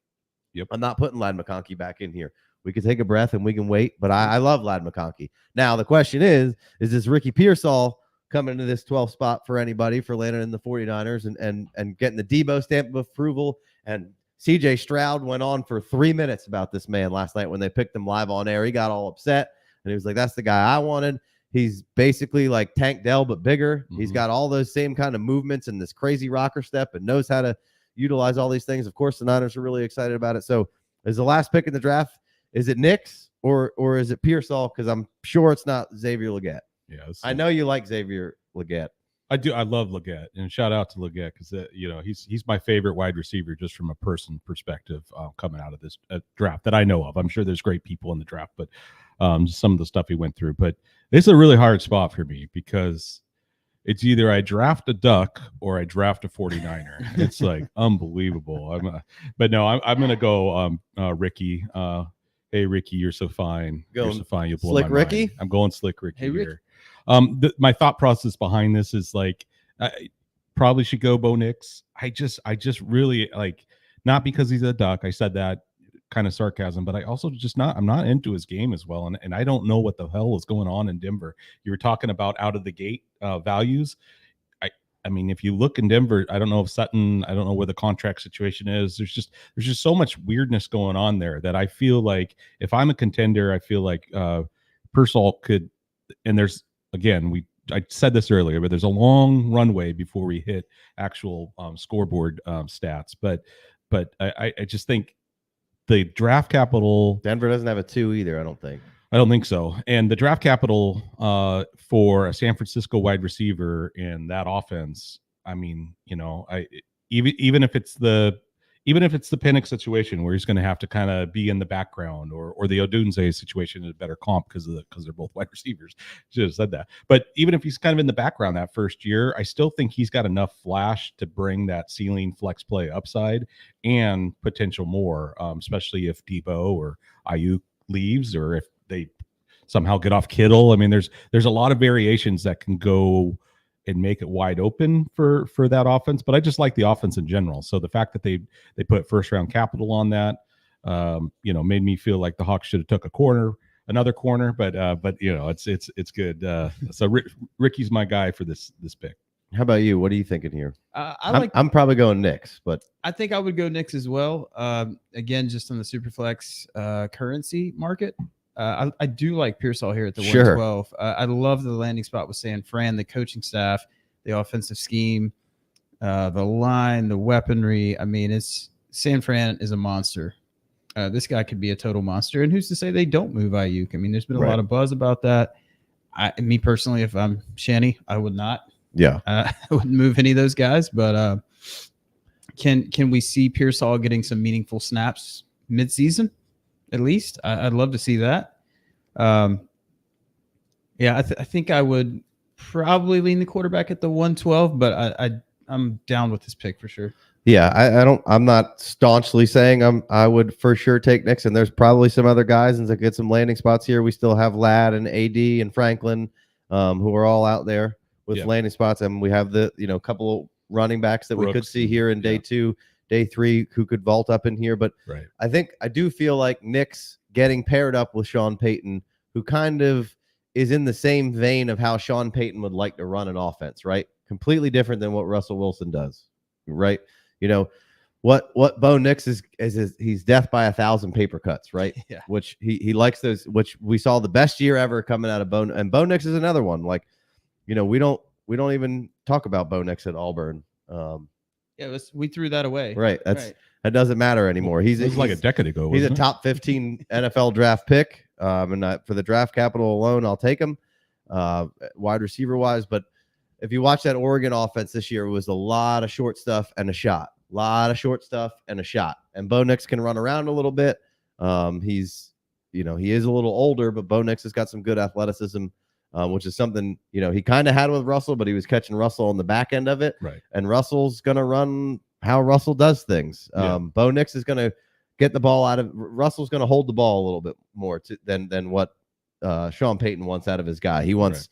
Yep. I'm not putting Ladd McConkey back in here. We can take a breath and we can wait, but I love Ladd McConkey. Now, the question is this Ricky Pearsall coming into this 12th spot for anybody for landing in the 49ers and getting the Debo stamp of approval? And CJ Stroud went on for 3 minutes about this man last night when they picked him live on air. He got all upset and he was like, that's the guy I wanted. He's basically like Tank Dell, but bigger. Mm-hmm. He's got all those same kind of movements and this crazy rocker step and knows how to utilize all these things. Of course, the Niners are really excited about it. So is the last pick in the draft, is it Nix or is it Pearsall? Because I'm sure it's not Xavier Legette. Yeah, I know you like Xavier Legette. I do. I love Legette, and shout out to Legette because he's my favorite wide receiver just from a person perspective coming out of this draft that I know of. I'm sure there's great people in the draft, but some of the stuff he went through. But it's a really hard spot for me because it's either I draft a Duck or I draft a 49er. It's like unbelievable. But no, I'm going to go Ricky. Hey, Ricky, you're so fine. You're Going so fine. You'll blow Slick my Ricky? mind. I'm going Slick Ricky Hey, Rick. here. My thought process behind this is like, I probably should go Bo Nix. I just really like, not because he's a Duck. I said that kind of sarcasm, but I also I'm not into his game as well. And I don't know what the hell is going on in Denver. You were talking about out of the gate values. I mean, if you look in Denver, I don't know if Sutton, I don't know where the contract situation is. There's just so much weirdness going on there that I feel like if I'm a contender, I feel like Pearsall could, and there's, again, I said this earlier, but there's a long runway before we hit actual scoreboard stats. But I just think the draft capital. Denver doesn't have a 2 either, I don't think. I don't think so. And the draft capital for a San Francisco wide receiver in that offense, I mean, even if it's the Penix situation where he's going to have to kind of be in the background, or the Odunze situation is a better comp because they're both wide receivers. Should have said that. But even if he's kind of in the background that first year, I still think he's got enough flash to bring that ceiling flex play upside and potential more, especially if Debo or Ayuk leaves, or if they somehow get off Kittle. I mean, there's a lot of variations that can go and make it wide open for that offense. But I just like the offense in general. So the fact that they put first round capital on that, made me feel like the Hawks should have took another corner. But it's good. So Ricky's my guy for this pick. How about you? What are you thinking here? I'm probably going Knicks, but I think I would go Knicks as well. Again, just on the Superflex currency market. I do like Pearsall here at the 112. I love the landing spot with San Fran, the coaching staff, the offensive scheme, the line, the weaponry. I mean, San Fran is a monster. This guy could be a total monster. And who's to say they don't move Ayuk? I mean, there's been a lot of buzz about that. Me personally, if I'm Shanny, I would not. Yeah, I wouldn't move any of those guys. But can we see Pearsall getting some meaningful snaps midseason? At least I'd love to see that. I think I would probably lean the quarterback at the 112, but I'm down with this pick for sure. Yeah, I'm not staunchly saying I would for sure take Knicks, and there's probably some other guys and to get some landing spots here. We still have Ladd and AD and Franklin, who are all out there with landing spots, and we have the couple of running backs that we could see here in day 2. Day 3, who could vault up in here. But I do feel like Knicks getting paired up with Sean Payton, who kind of is in the same vein of how Sean Payton would like to run an offense, right? Completely different than what Russell Wilson does, right? What Bo Nix is he's death by 1,000 paper cuts, right? Yeah. Which he likes those, which we saw the best year ever coming out of Bo, and Bo Nix is another one. Like, we don't even talk about Bo Nix at Auburn. We threw that away. Right. That doesn't matter anymore. He's like a decade ago. He's a top 15 NFL draft pick. And for the draft capital alone, I'll take him wide receiver wise. But if you watch that Oregon offense this year, it was a lot of short stuff and a shot. And Bo Nix can run around a little bit. He is a little older, but Bo Nix has got some good athleticism. Which is something, he kind of had with Russell, but he was catching Russell on the back end of it. Right. And Russell's going to run how Russell does things. Bo Nix is going to get the ball out of – Russell's going to hold the ball a little bit more than what Sean Payton wants out of his guy. He wants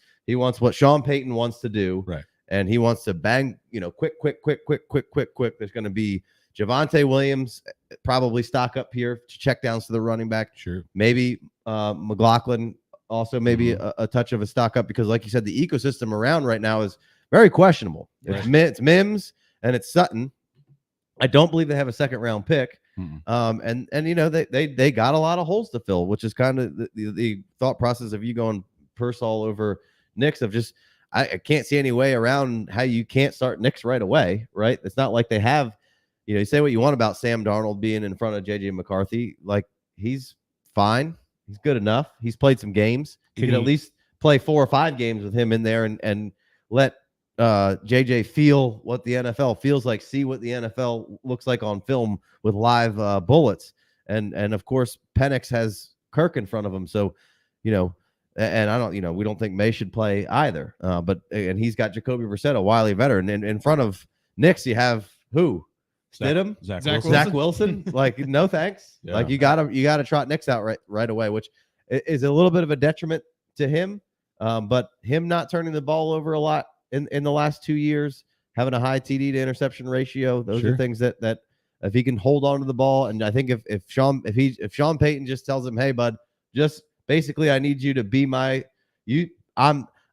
what Sean Payton wants to do. Right. And he wants to bang, quick. There's going to be Javonte Williams, probably stock up here to check downs to the running back. Sure. Maybe McLaughlin – also maybe a touch of a stock up, because like you said, the ecosystem around right now is very questionable. It's Mims and it's Sutton. I don't believe they have a second round pick. And they got a lot of holes to fill, which is kind of the thought process of you going Pearsall over Knicks of just, I can't see any way around how you can't start Knicks right away, right? It's not like they have, you say what you want about Sam Darnold being in front of JJ McCarthy. Like, he's fine. He's good enough. He's played some games. You can at least play 4 or 5 games with him in there and let JJ feel what the NFL feels like, see what the NFL looks like on film with live bullets. And of course, Penix has Kirk in front of him. So, and I don't, we don't think Maye should play either. And he's got Jacoby Brissett, a wily veteran. And in front of Knicks, you have who? Stidham, Zach Zach Wilson. Zach Wilson. Like, no thanks. Yeah. Like, you gotta trot Nix out right away, which is a little bit of a detriment to him. But him not turning the ball over a lot in the last 2 years, having a high TD to interception ratio, those are things that if he can hold on to the ball, and I think if Sean Payton just tells him, hey bud, just basically I need you to be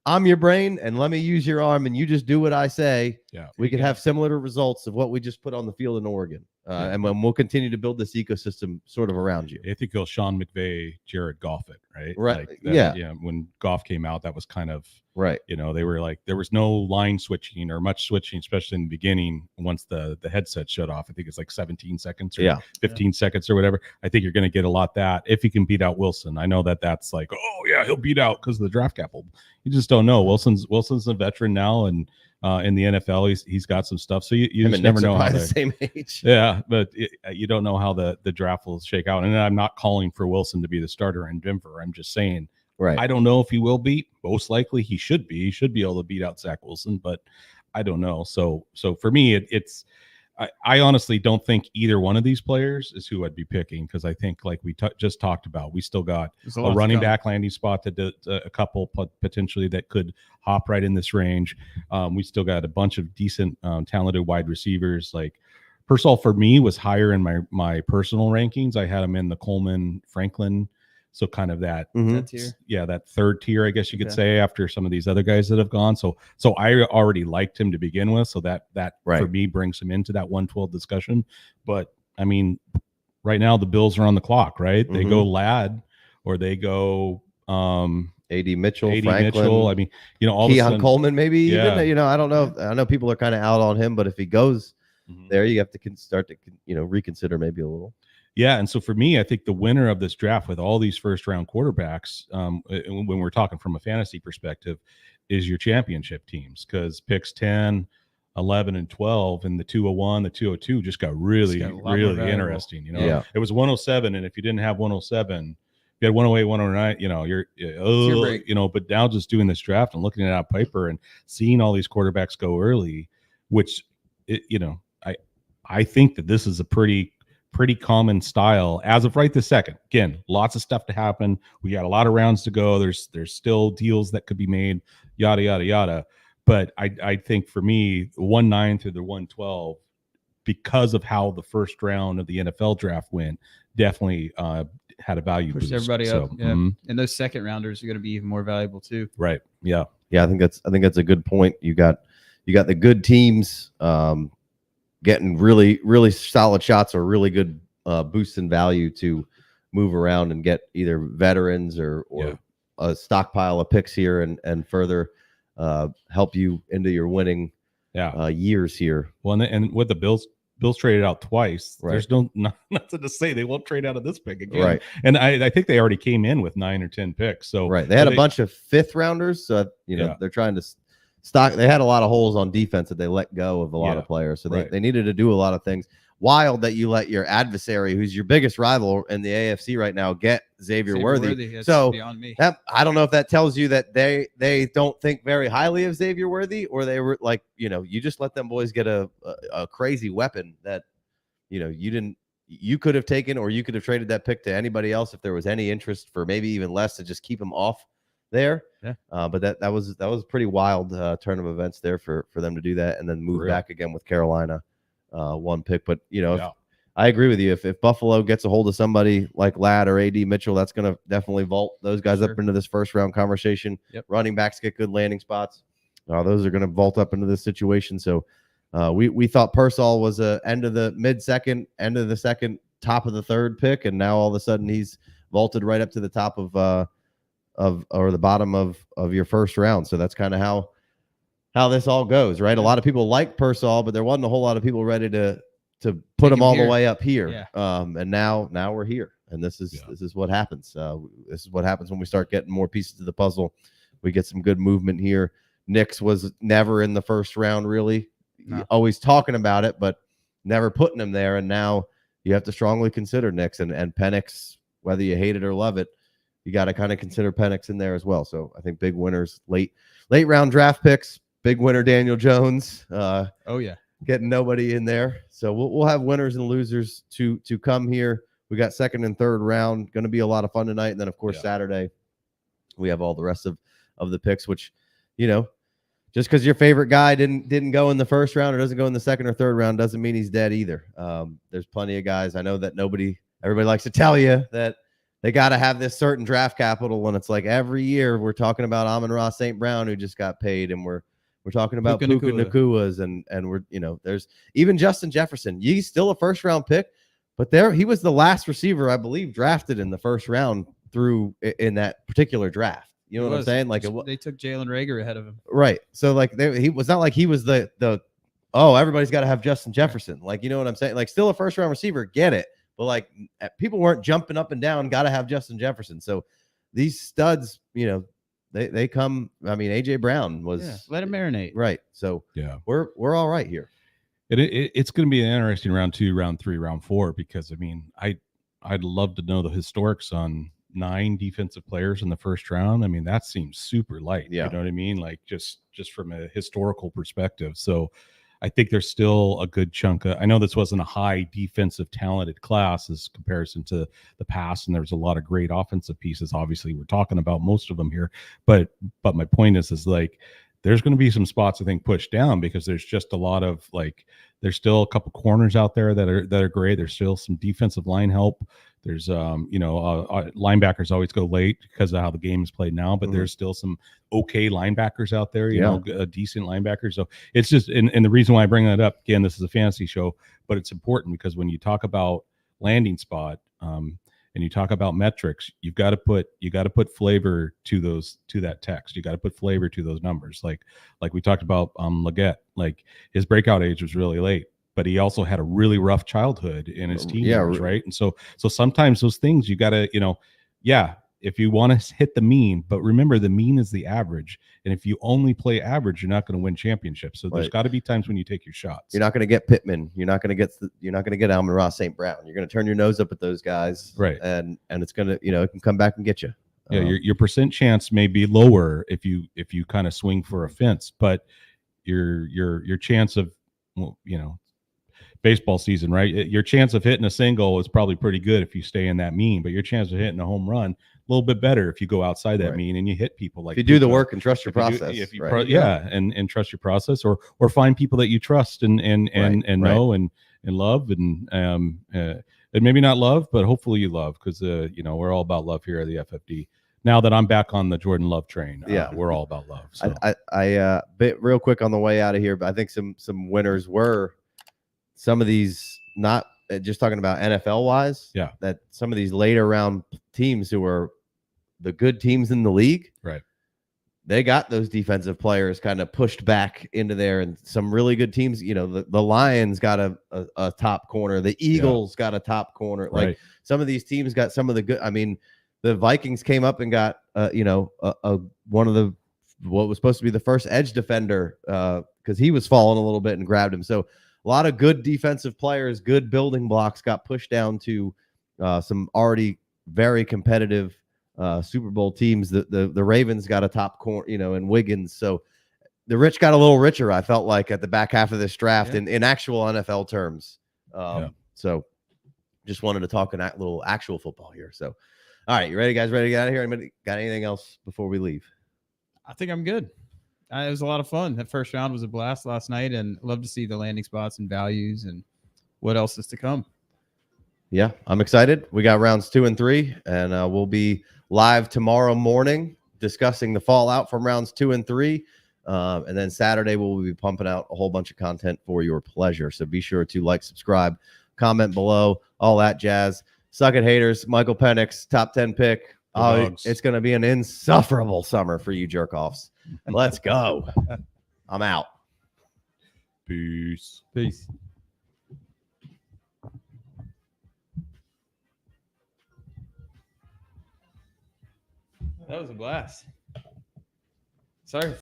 I'm your brain, and let me use your arm, and you just do what I say. Yeah, we could have similar results of what we just put on the field in Oregon, and we'll continue to build this ecosystem sort of around you. I think he'll Sean McVay, Jared Goff it, right? Right. Like Yeah. When Goff came out, that was kind of right. They were like, there was no line switching or much switching, especially in the beginning. Once the headset shut off, I think it's like 17 seconds or 15 seconds or whatever. I think you're going to get a lot that if he can beat out Wilson. I know that's like, oh yeah, he'll beat out because of the draft capital. You just don't know. Wilson's a veteran now, and in the NFL, he's got some stuff. So you just never know how the same age. Yeah, but you don't know how the draft will shake out. And I'm not calling for Wilson to be the starter in Denver. I'm just saying, right. I don't know if he will beat. Most likely, he should be. He should be able to beat out Zach Wilson, but I don't know. So for me, it's. I honestly don't think either one of these players is who I'd be picking, because I think, like we just talked about, we still got a running back landing spot that a couple potentially that could hop right in this range. We still got a bunch of decent, talented wide receivers. Like Pearsall for me was higher in my personal rankings. I had him in the Coleman, Franklin. So kind of that tier. Yeah, that third tier, I guess you could say, after some of these other guys that have gone. So I already liked him to begin with. So that for me brings him into that 112 discussion. But I mean, right now the Bills are on the clock, right? They go Ladd, or they go AD Mitchell, Franklin. Mitchell. I mean, all Keon of a sudden, Coleman, maybe even. I don't know. I know people are kind of out on him, but if he goes there, you have to start to reconsider maybe a little. Yeah, and so for me, I think the winner of this draft with all these first-round quarterbacks, when we're talking from a fantasy perspective, is your championship teams, because picks 10, 11, and 12 and the 201, the 202 just got really interesting. It was 107, and if you didn't have 107, you had 108, 109. But now just doing this draft and looking at paper and seeing all these quarterbacks go early, which I think that this is a pretty common style as of right this second. Again, lots of stuff to happen. We got a lot of rounds to go. There's still deals that could be made, yada, yada, yada. But I think for me, 1-9 through the 112, because of how the first round of the NFL draft went, definitely had a value pushed boost. Everybody up. Yeah. And those second rounders are going to be even more valuable too. Right. Yeah. Yeah. I think that's a good point. You got the good teams, getting really, really solid shots or really good boosts in value to move around and get either veterans or a stockpile of picks here and further help you into your winning years here. Well, and with the Bills traded out twice. Right. There's nothing to say they won't trade out of this pick again. Right. And I think they already came in with 9 or 10 picks. So they had a bunch of fifth rounders. So they're trying to stock. They had a lot of holes on defense that they let go of a lot of players. So they needed to do a lot of things. Wild that you let your adversary, who's your biggest rival in the AFC right now, get Xavier Worthy. So beyond me. I don't know if that tells you that they don't think very highly of Xavier Worthy, or they were like, you just let them boys get a crazy weapon that, you could have taken, or you could have traded that pick to anybody else if there was any interest for maybe even less to just keep him off there. But that was a pretty wild turn of events there for them to do that and then move back again with Carolina, one pick. But I agree with you. If Buffalo gets a hold of somebody like Ladd or AD Mitchell, that's going to definitely vault those guys up into this first round conversation. Running backs get good landing spots. Those are going to vault up into this situation. So we thought Pearsall was a end of the mid-second, end of the second, top of the third pick, and now all of a sudden he's vaulted right up to the top of or the bottom of your first round. So that's kind of how this all goes, right? A lot of people like Pearsall, but there wasn't a whole lot of people ready to put him all the way up here. And now we're here, and this is what happens. This is what happens when we start getting more pieces to the puzzle. We get some good movement here. Nix was never in the first round, really. Always talking about it, but never putting him there. And now you have to strongly consider Nix and Penix, whether you hate it or love it. You got to kind of consider Penix in there as well. So I think big winners, late round draft picks. Big winner Daniel Jones. getting nobody in there. So we'll have winners and losers to come here. We got second and third round. Going to be a lot of fun tonight. And then, of course, Saturday, we have all the rest of the picks, which, just because your favorite guy didn't go in the first round or doesn't go in the second or third round doesn't mean he's dead either. There's plenty of guys. I know that everybody likes to tell you that they got to have this certain draft capital, and it's like every year we're talking about Amon-Ra St. Brown who just got paid, and we're talking about Puka Nakuas, and we're there's even Justin Jefferson. He's still a first round pick, but he was the last receiver I believe drafted in the first round through in that particular draft. You know what I'm saying? Like they took Jalen Reagor ahead of him, right? So like he was not like he was the everybody's got to have Justin Jefferson. Like you know what I'm saying? Like still a first round receiver, get it? But like people weren't jumping up and down. Got to have Justin Jefferson. So these studs, they come. I mean, AJ Brown was let him marinate, right? So we're all right here. It's going to be an interesting round 2, round 3, round 4 because I mean I'd love to know the historics on 9 defensive players in the first round. I mean, that seems super light. Yeah. You know what I mean? Like just from a historical perspective. So I think there's still a good chunk of, I know this wasn't a high defensive talented class as comparison to the past. And there's a lot of great offensive pieces. Obviously we're talking about most of them here, but my point is like, there's going to be some spots I think pushed down because there's just a lot of like, there's still a couple corners out there that are great. There's still some defensive line help. There's linebackers always go late because of how the game is played now, but there's still some okay linebackers out there, you know, decent linebackers. So it's just, and the reason why I bring that up, again, this is a fantasy show, but it's important because when you talk about landing spot, and you talk about metrics, you got to put flavor to that text. You got to put flavor to those numbers. Like we talked about Leggett, like his breakout age was really late, but he also had a really rough childhood in his teen years, right? And so sometimes those things you got to, if you want to hit the mean, but remember the mean is the average. And if you only play average, you're not going to win championships. So there's got to be times when you take your shots. You're not going to get Pittman. You're not going to get Amon-Ra St. Brown. You're going to turn your nose up at those guys. Right. And it's going to, it can come back and get you. Yeah. Your percent chance may be lower if you kind of swing for a fence, but your chance of, baseball season, right? Your chance of hitting a single is probably pretty good if you stay in that mean, but your chance of hitting a home run a little bit better if you go outside that mean and you hit people like if you do the work and trust your process. And trust your process, or find people that you trust and know and love and maybe not love, but hopefully you love because we're all about love here at the FFD. Now that I'm back on the Jordan Love train, we're all about love. So. I bit real quick on the way out of here, but I think some winners were some of these, not just talking about NFL wise, that some of these later round teams who are the good teams in the league, right? They got those defensive players kind of pushed back into there, and some really good teams. The Lions got a top corner, the Eagles got a top corner. Like some of these teams got some of the good. I mean, the Vikings came up and got one of the what was supposed to be the first edge defender because he was falling a little bit and grabbed him. So a lot of good defensive players, good building blocks got pushed down to some already very competitive Super Bowl teams. The Ravens got a top corner, and Wiggins. So the rich got a little richer, I felt like, at the back half of this draft in actual NFL terms. So just wanted to talk in that little actual football here. So, all right, you ready, guys? Ready to get out of here? Anybody got anything else before we leave? I think I'm good. It was a lot of fun. That first round was a blast last night, and love to see the landing spots and values and what else is to come. Yeah, I'm excited. We got rounds 2 and 3, and we'll be live tomorrow morning discussing the fallout from rounds 2 and 3. And then Saturday, we'll be pumping out a whole bunch of content for your pleasure. So be sure to like, subscribe, comment below, all that jazz. Suck it, haters. Michael Penix, top 10 pick. It's going to be an insufferable summer for you jerk-offs. Let's go. I'm out. Peace. That was a blast. Sorry.